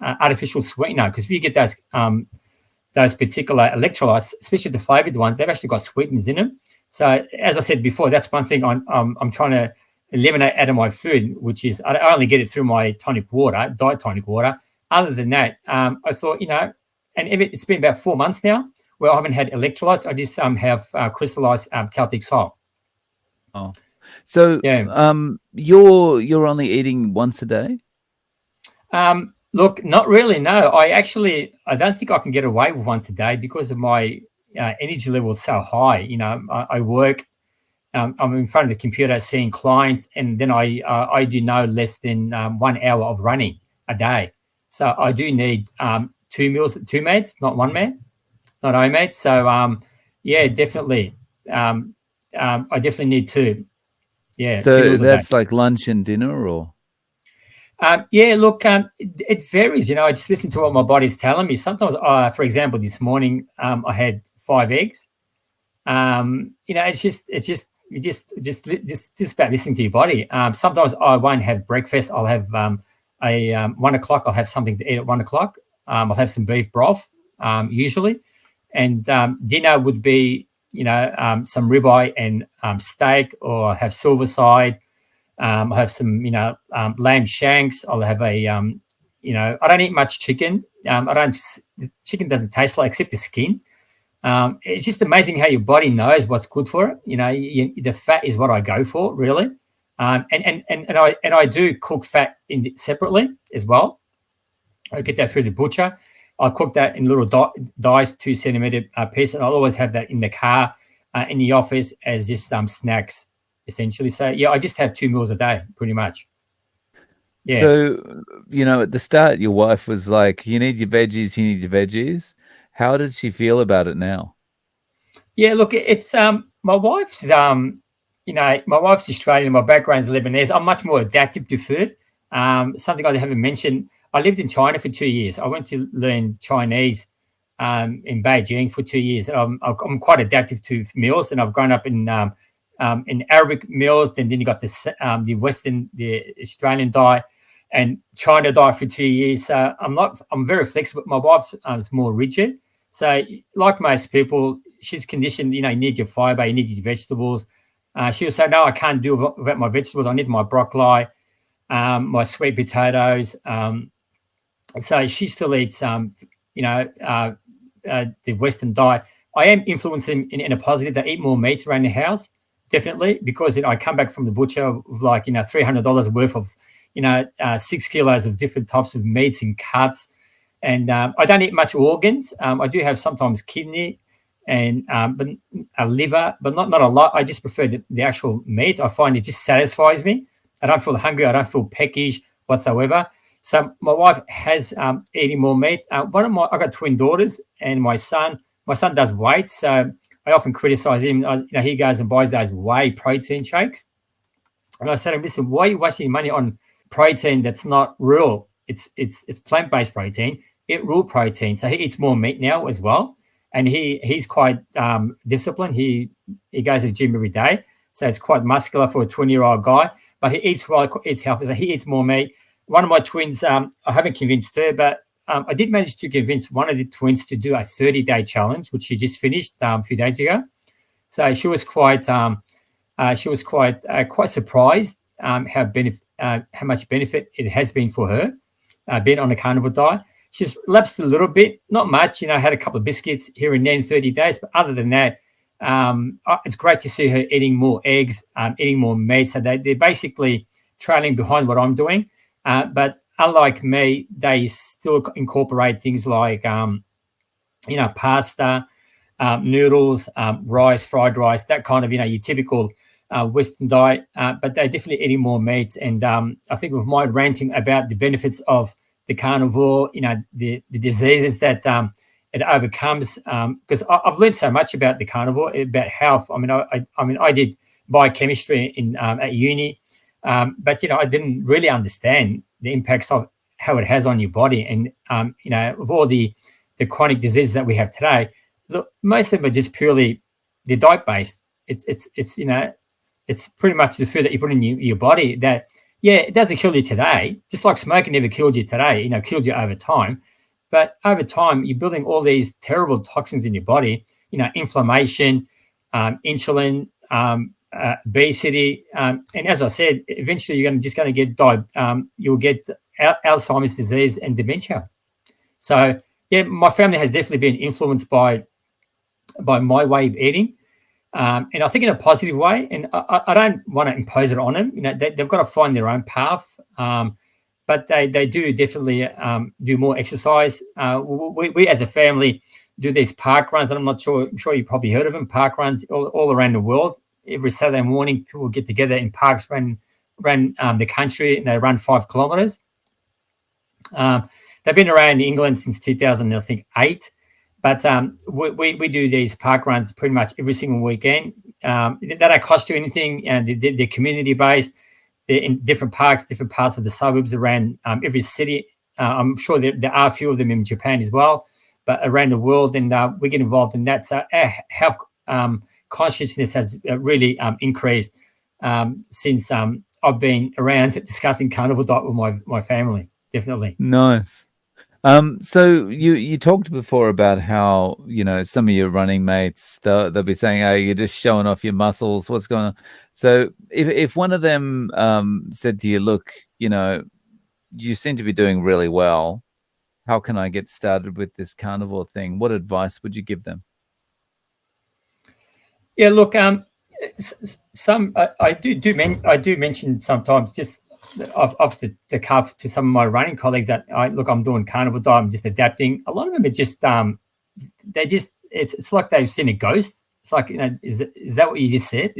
artificial sweetener. Because if you get those particular electrolytes, especially the flavored ones, they've actually got sweeteners in them. So as I said before, that's one thing I'm trying to eliminate out of my food, which is I only get it through my diet tonic water. Other than that, I thought, and it's been about 4 months now where I haven't had electrolytes. I just have crystallized Celtic salt. Oh, so Yeah. You're only eating once a day? Look, not really. No, I don't think I can get away with once a day because of my energy level is so high. I work. I'm in front of the computer seeing clients, and then I do no less than 1 hour of running a day. So I do need 2 meals, 2 meds, not 1 med, not OMAD. So yeah, definitely. I definitely need 2. Yeah. 2 So meals a that's day. like lunch and dinner, or? Yeah, look, it varies. I just listen to what my body's telling me. Sometimes, for example, this morning I had 5 eggs. It's just about listening to your body. Sometimes I won't have breakfast. I'll have 1 o'clock. I'll have something to eat at 1 o'clock. I'll have some beef broth usually, and dinner would be some ribeye and steak, or I'll have silver side. I'll have some lamb shanks. I'll have I don't eat much chicken. The chicken doesn't taste like except the skin. It's just amazing how your body knows what's good for it. The fat is what I go for, really. And I do cook fat separately as well. I get that through the butcher. I cook that in little diced 2 centimeter piece, and I'll always have that in the car, in the office as just snacks, essentially. So yeah, I just have 2 meals a day, pretty much. Yeah. So, at the start, your wife was like, you need your veggies, you need your veggies. How did she feel about it now? Yeah, look, it's my wife's my wife's Australian, my background's Lebanese. I'm much more adaptive to food. Something I haven't mentioned. I lived in China for 2 years. I went to learn Chinese in Beijing for 2 years. I'm quite adaptive to meals, and I've grown up in Arabic meals. Then you got the Australian diet and China diet for 2 years. So I'm very flexible. My wife is more rigid. So like most people, she's conditioned, you need your fiber, you need your vegetables. She'll say, no, I can't do without my vegetables. I need my broccoli, my sweet potatoes. So she still eats, the Western diet. I am influencing in a positive. They eat more meat around the house, definitely, because I come back from the butcher with $300 worth of 6 kilos of different types of meats and cuts. And I don't eat much organs. I do have sometimes kidney and but a liver, but not a lot. I just prefer the actual meat. I find it just satisfies me. I don't feel hungry. I don't feel peckish whatsoever. So my wife has eating more meat. I got twin daughters, and my son does weights. So I often criticize him. He goes and buys those whey protein shakes. And I said to him, listen, why are you wasting money on protein that's not real? It's plant-based protein, real protein. So he eats more meat now as well. And he's quite disciplined. He goes to the gym every day. So it's quite muscular for a 20-year-old guy. But he eats well, eats healthy. So he eats more meat. One of my twins, I haven't convinced her, but I did manage to convince one of the twins to do a 30-day challenge, which she just finished a few days ago. So she was quite surprised how much benefit it has been for her being on a carnivore diet. She's lapsed a little bit, not much. Had a couple of biscuits here and there in 30 days, but other than that, it's great to see her eating more eggs, eating more meat. So they're basically trailing behind what I'm doing. But unlike me, they still incorporate things like pasta, noodles, rice, fried rice, that kind of your typical Western diet. But they're definitely eating more meats. And I think with my ranting about the benefits of the carnivore, the diseases that it overcomes, because I've learned so much about the carnivore, about health. I did biochemistry at uni, but I didn't really understand the impacts of how it has on your body. And with all the chronic diseases that we have today, look, most of them are just purely they're diet based. It's pretty much the food that you put in your body that, yeah, it doesn't kill you today, just like smoking never killed you today, killed you over time. But over time, you're building all these terrible toxins in your body, inflammation, insulin, obesity. And as I said, eventually you're just going to get you'll get Alzheimer's disease and dementia. So, yeah, my family has definitely been influenced by my way of eating. And I think in a positive way. And I don't want to impose it on them. They've got to find their own path. But they do definitely do more exercise. We as a family do these park runs, and I'm sure you've probably heard of them. Park runs all around the world. Every Saturday morning, people get together in parks around the country, and they run 5 kilometers. They've been around England since 2008. But we do these park runs pretty much every single weekend. They don't cost you anything, and they're community based. They're in different parks, different parts of the suburbs around every city. I'm sure there are a few of them in Japan as well, but around the world, and we get involved in that. So our health consciousness has really increased since I've been around discussing carnivore diet with my family. Definitely. Nice. So you talked before about how, some of your running mates, they'll be saying, "Oh, you're just showing off your muscles. What's going on?" So if one of them said to you, "Look, you seem to be doing really well. How can I get started with this carnivore thing?" What advice would you give them? Yeah, look, I do mention sometimes just off the cuff to some of my running colleagues that I'm doing carnivore diet, I'm just adapting. A lot of them are just it's like they've seen a ghost. It's like, is that what you just said?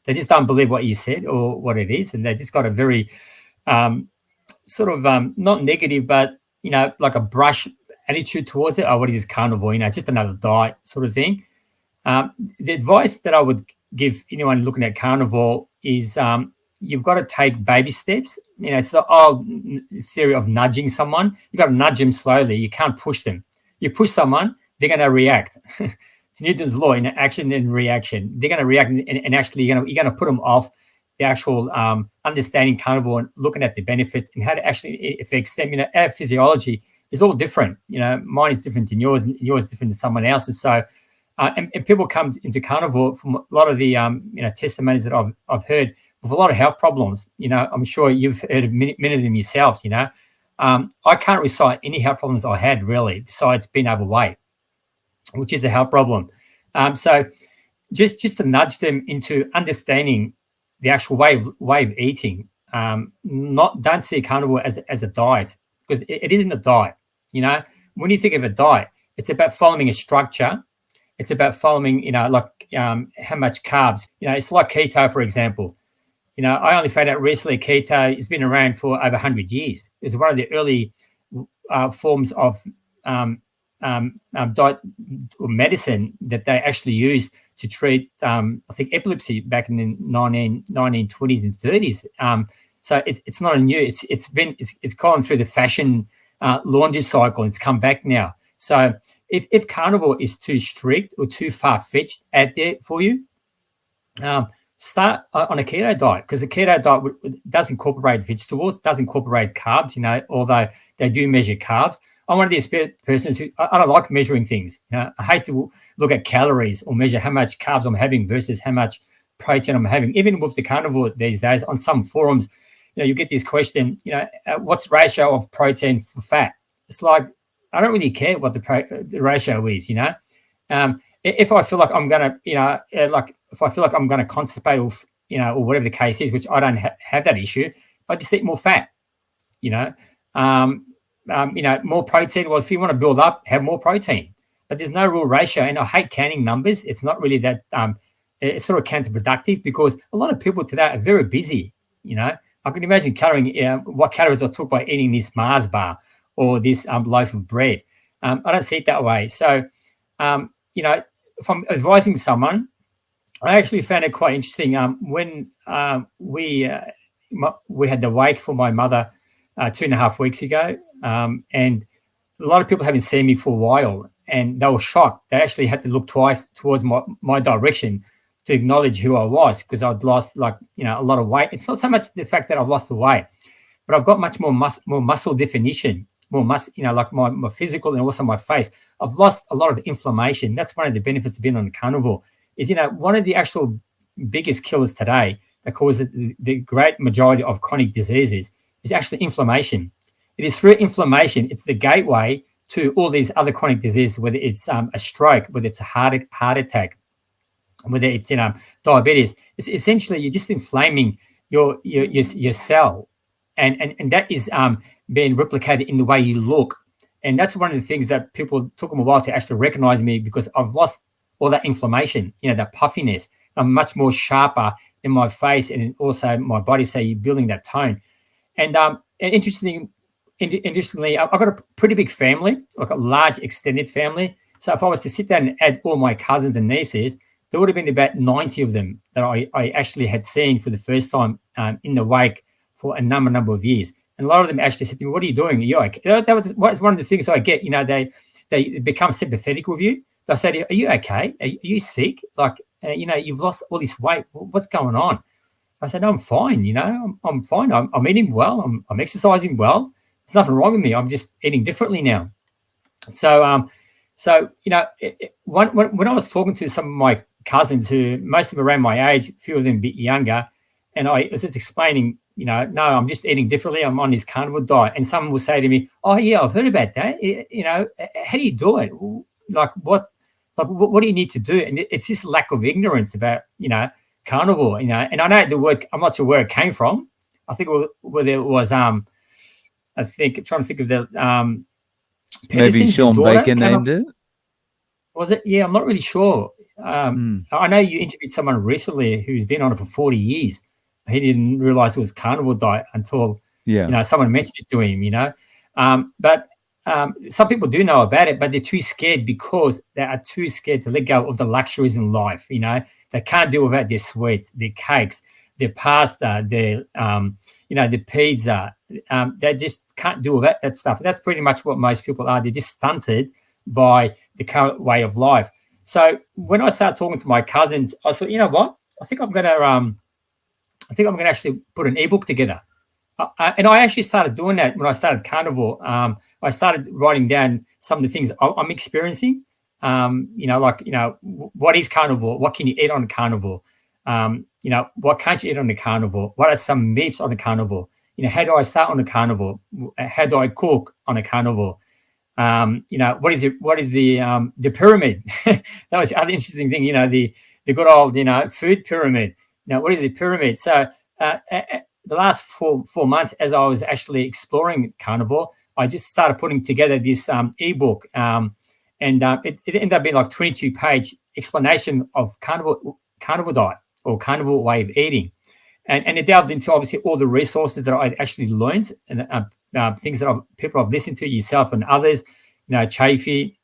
They just don't believe what you said or what it is, and they just got a very sort of not negative, but like a brush attitude towards it. Oh, what is this carnivore? Just another diet sort of thing. The advice that I would give anyone looking at carnivore is you've got to take baby steps. It's the old theory of nudging someone. You've got to nudge them slowly. You can't push them. You push someone, they're going to react. It's Newton's law in action and reaction. They're going to react, and actually you're going to put them off the actual understanding carnivore and looking at the benefits and how it actually affects them. Our physiology is all different. Mine is different than yours, and yours is different than someone else's. So, and people come into carnivore from a lot of the testimonies that I've heard with a lot of health problems. I'm sure you've heard of many of them yourselves. I can't recite any health problems I had really, besides being overweight, which is a health problem. So just to nudge them into understanding the actual way of eating. Don't see carnivore as a diet, because it isn't a diet. When you think of a diet, it's about following a structure. It's about following, how much carbs. It's like keto, for example. I only found out recently keto has been around for over 100 years. It's one of the early forms of diet or medicine that they actually used to treat, I think, epilepsy back in the 1920s and 30s. So it's not a new. It's gone through the fashion laundry cycle. And it's come back now. So if carnivore is too strict or too far-fetched out there for you, start on a keto diet, because the keto diet does incorporate vegetables, does incorporate carbs, although they do measure carbs. I'm one of these persons who I don't like measuring things. I hate to look at calories or measure how much carbs I'm having versus how much protein I'm having. Even with the carnivore these days, on some forums, you get this question, what's the ratio of protein for fat? It's like, I don't really care what the ratio is, If I feel like I'm gonna, if I feel like I'm gonna constipate or whatever the case is, which I don't have that issue, I just eat more fat, more protein. Well, if you want to build up, have more protein. But there's no real ratio. And I hate counting numbers. It's not really that, it's sort of counterproductive because a lot of people today are very busy. I can imagine what calories I took by eating this Mars bar or this loaf of bread. I don't see it that way. So, if I'm advising someone, I actually found it quite interesting. When we had the wake for my mother 2.5 weeks ago, and a lot of people haven't seen me for a while, and they were shocked. They actually had to look twice towards my direction to acknowledge who I was because I'd lost a lot of weight. It's not so much the fact that I've lost the weight, but I've got much more muscle definition, more muscle, like my physical and also my face. I've lost a lot of inflammation. That's one of the benefits of being on a carnivore. Is one of the actual biggest killers today that causes the great majority of chronic diseases is actually inflammation. It is through inflammation. It's the gateway to all these other chronic diseases, whether it's a stroke, whether it's a heart attack, whether it's diabetes. It's essentially you're just inflaming your cell, and that is being replicated in the way you look. And that's one of the things that people took them a while to actually recognize me because I've lost all that inflammation, that puffiness. I'm much more sharper in my face and also my body. So you're building that tone. And interestingly, I've got a pretty big family, like a large extended family. So if I was to sit down and add all my cousins and nieces, there would have been about 90 of them that I actually had seen for the first time in the wake for a number of years. And a lot of them actually said to me, "What are you doing? Are you okay?" That was one of the things I get. They become sympathetic with you. They say, "Are you okay? Are you sick? You've lost all this weight. What's going on?" I said, "No, I'm fine. I'm fine. I'm eating well. I'm exercising well. There's nothing wrong with me. I'm just eating differently now." So, when I was talking to some of my cousins, who most of them around my age, a few of them a bit younger, and I was just explaining, no, I'm just eating differently. I'm on this carnivore diet, and someone will say to me, "Oh yeah, I've heard about that. How do you do it? What do you need to do?" And it's this lack of ignorance about carnivore. And I know the word. I'm not sure where it came from. I think whether it was I'm trying to think of the maybe Sean Baker named it. Was it? Yeah, I'm not really sure. I know you interviewed someone recently who's been on it for 40 years. He didn't realize it was carnivore diet until someone mentioned it to him. But some people do know about it, but they're too scared because they are too scared to let go of the luxuries in life. They can't do without their sweets, their cakes, their pasta, their the pizza. They just can't do without that stuff. That's pretty much what most people are. They're just stunted by the current way of life. So when I started talking to my cousins, I thought, you know what? I think I'm gonna actually put an ebook together. And I actually started doing that when I started Carnivore. I started writing down some of the things I'm experiencing. What is Carnivore? What can you eat on a Carnivore? What can't you eat on a Carnivore? What are some myths on a Carnivore? How do I start on a Carnivore? How do I cook on a Carnivore? What is the pyramid? That was the other interesting thing. The good old food pyramid. What is the pyramid? So the last four months, as I was actually exploring Carnivore, I just started putting together this ebook, and it ended up being like 22-page explanation of carnivore diet or carnivore way of eating, and it delved into obviously all the resources that I actually learned and things that people have listened to, yourself and others, Chafee,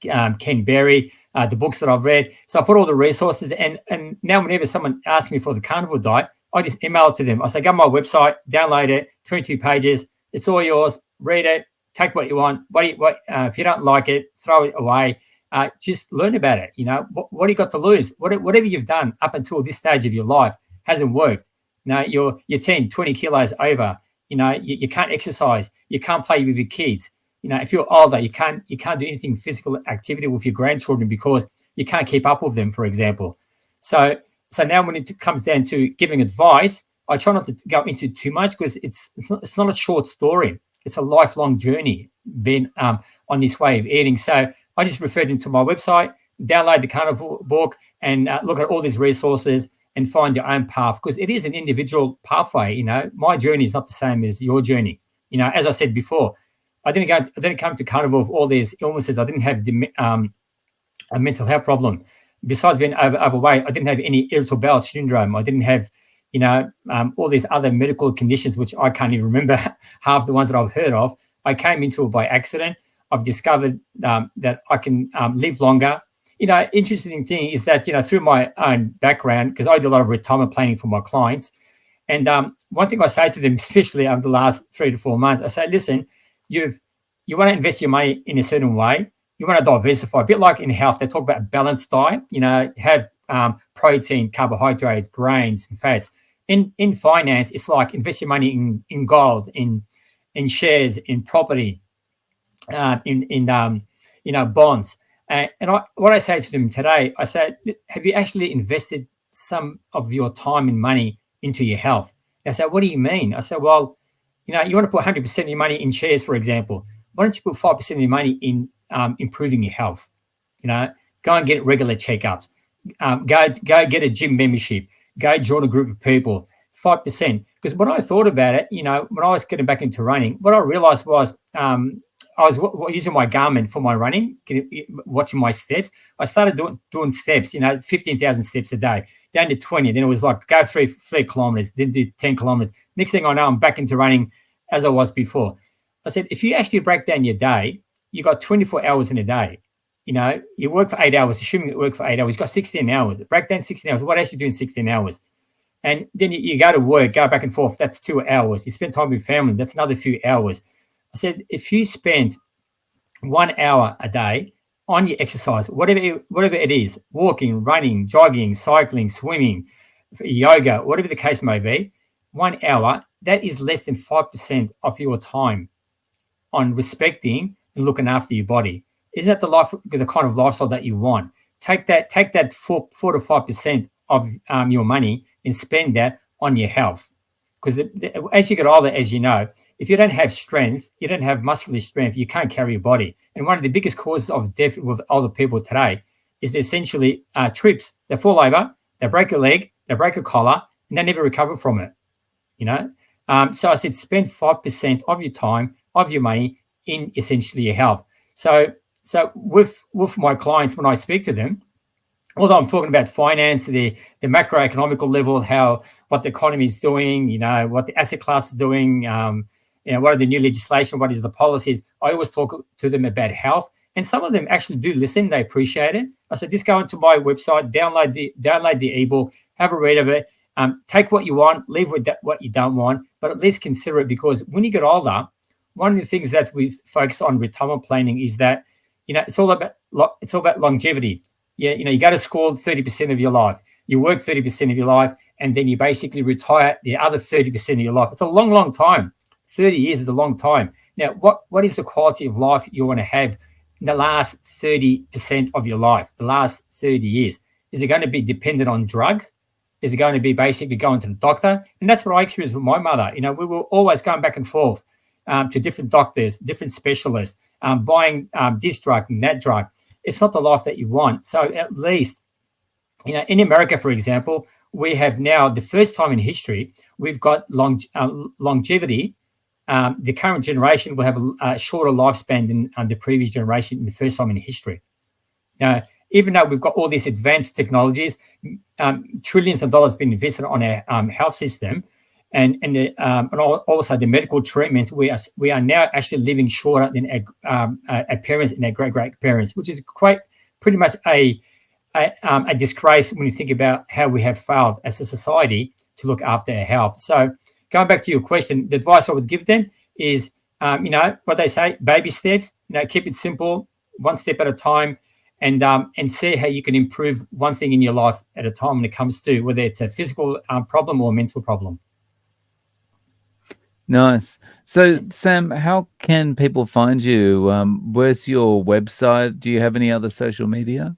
Ken Berry, the books that I've read. So I put all the resources, and now whenever someone asks me for the carnivore diet, I just email it to them. I say, go to my website, download it, 22 pages. It's all yours. Read it. Take what you want. If you don't like it, throw it away. Just learn about it. What do you got to lose? Whatever you've done up until this stage of your life hasn't worked. You're 10, 20 kilos over. You can't exercise. You can't play with your kids. If you're older, you can't do anything physical activity with your grandchildren because you can't keep up with them, for example. So now when it comes down to giving advice, I try not to go into too much because it's not a short story. It's a lifelong journey being on this way of eating. So I just refer them to my website, download the Carnivore book, and look at all these resources and find your own path, because it is an individual pathway. My journey is not the same as your journey. As I said before, I didn't come to Carnivore with all these illnesses. I didn't have a mental health problem. Besides being overweight, I didn't have any irritable bowel syndrome. I didn't have, all these other medical conditions, which I can't even remember half the ones that I've heard of. I came into it by accident. I've discovered that I can live longer. Interesting thing is that, through my own background, because I do a lot of retirement planning for my clients. And one thing I say to them, especially over the last 3 to 4 months, I say, listen, you want to invest your money in a certain way. You want to diversify, a bit like in health. They talk about balanced diet. Have protein, carbohydrates, grains, and fats. In finance, it's like invest your money in gold, in shares, in property, in bonds. What I say to them today, I say, have you actually invested some of your time and money into your health? They say, what do you mean? I say, well, you want to put 100% of your money in shares, for example. Why don't you put 5% of your money in improving your health? Go and get regular checkups. Go get a gym membership. Go join a group of people. 5%. Because when I thought about it, when I was getting back into running, what I realized was I was using my Garmin for my running, watching my steps. I started doing steps, 15,000 steps a day, down to 20. Then it was like go 3 kilometers, then do 10 kilometers. Next thing I know, I'm back into running as I was before. I said, if you actually break down your day, you got 24 hours in a day. You work for 8 hours, assuming you work for 8 hours, you got 16 hours. Break down 16 hours. What else you do in 16 hours? And then you go to work, go back and forth. That's 2 hours. You spend time with family. That's another few hours. I said, if you spend 1 hour a day on your exercise, whatever it is, walking, running, jogging, cycling, swimming, yoga, whatever the case may be, 1 hour, that is less than 5% of your time on respecting and looking after your body. Isn't that the kind of lifestyle that you want? Take that 4 to 5% of your money and spend that on your health. Because as you get older, as you know, if you don't have strength, you don't have muscular strength, you can't carry your body. And one of the biggest causes of death with older people today is essentially trips. They fall over, they break a leg, they break a collar, and they never recover from it. So I said, spend 5% of your time, of your money, in essentially your health. So with my clients, when I speak to them, although I'm talking about finance, the macroeconomical level, what the economy is doing, what the asset class is doing, what are the new legislation, what is the policies, I always talk to them about health. And some of them actually do listen, they appreciate it. I said, just go into my website, download the ebook, have a read of it, take what you want, leave with what you don't want, but at least consider it, because when you get older, one of the things that we focus on retirement planning is that, it's all about longevity. You go to school 30% of your life, you work 30% of your life, and then you basically retire the other 30% of your life. It's a long, long time. 30 years is a long time. Now, what is the quality of life you want to have in the last 30% of your life, the last 30 years? Is it going to be dependent on drugs? Is it going to be basically going to the doctor? And that's what I experienced with my mother. We were always going back and forth to different doctors, different specialists, buying this drug and that drug. It's not the life that you want. So at least, in America, for example, we have now, the first time in history, we've got longevity. The current generation will have a shorter lifespan than the previous generation in the first time in history. Now, even though we've got all these advanced technologies, trillions of dollars being invested on our health system, and also the medical treatments, we are now actually living shorter than our parents and our great parents, which is pretty much a disgrace when you think about how we have failed as a society to look after our health. So, going back to your question, the advice I would give them is, what they say, baby steps. Keep it simple, one step at a time, and see how you can improve one thing in your life at a time when it comes to whether it's a physical problem or a mental problem. Nice. So, Sam, how can people find you? Where's your website? Do you have any other social media?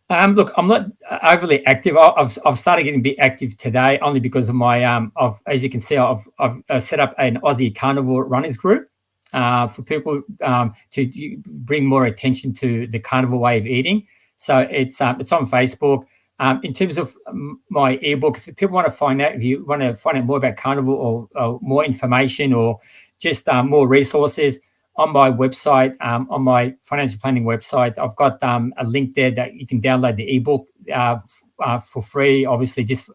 Look, I'm not overly active. I've started getting a bit active today only because of my as you can see, I've set up an Aussie Carnivore runners group for people to bring more attention to the carnivore way of eating. So it's on Facebook. In terms of my ebook, if people want to find out, if you want to find out more about Carnivore or more information or just more resources on my website, on my financial planning website, I've got a link there that you can download the ebook for free. Obviously, just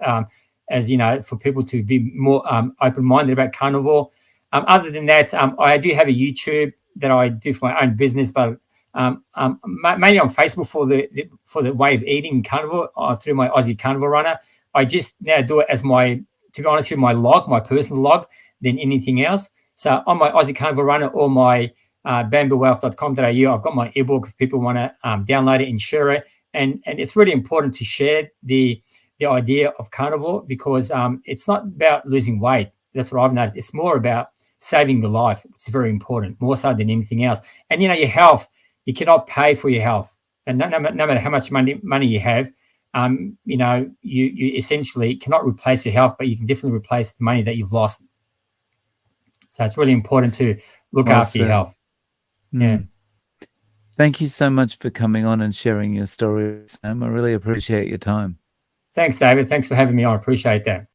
as you know, for people to be more open-minded about Carnivore. Other than that, I do have a YouTube that I do for my own business, but mainly on Facebook for the way of eating Carnivore through my Aussie Carnivore Runner. I just now do it as my, to be honest with my log, my personal log, than anything else. So on my Aussie Carnivore Runner or my bamboowealth.com.au, I've got my ebook if people want to download it and share it. And it's really important to share the idea of Carnivore because it's not about losing weight. That's what I've noticed. It's more about saving your life, which is very important, more so than anything else. And, your health, you cannot pay for your health. And no matter how much money you have, you essentially cannot replace your health, but you can definitely replace the money that you've lost. So it's really important to look after your health. Yeah. Thank you so much for coming on and sharing your story, Sam. I really appreciate your time. Thanks, David. Thanks for having me on. I appreciate that.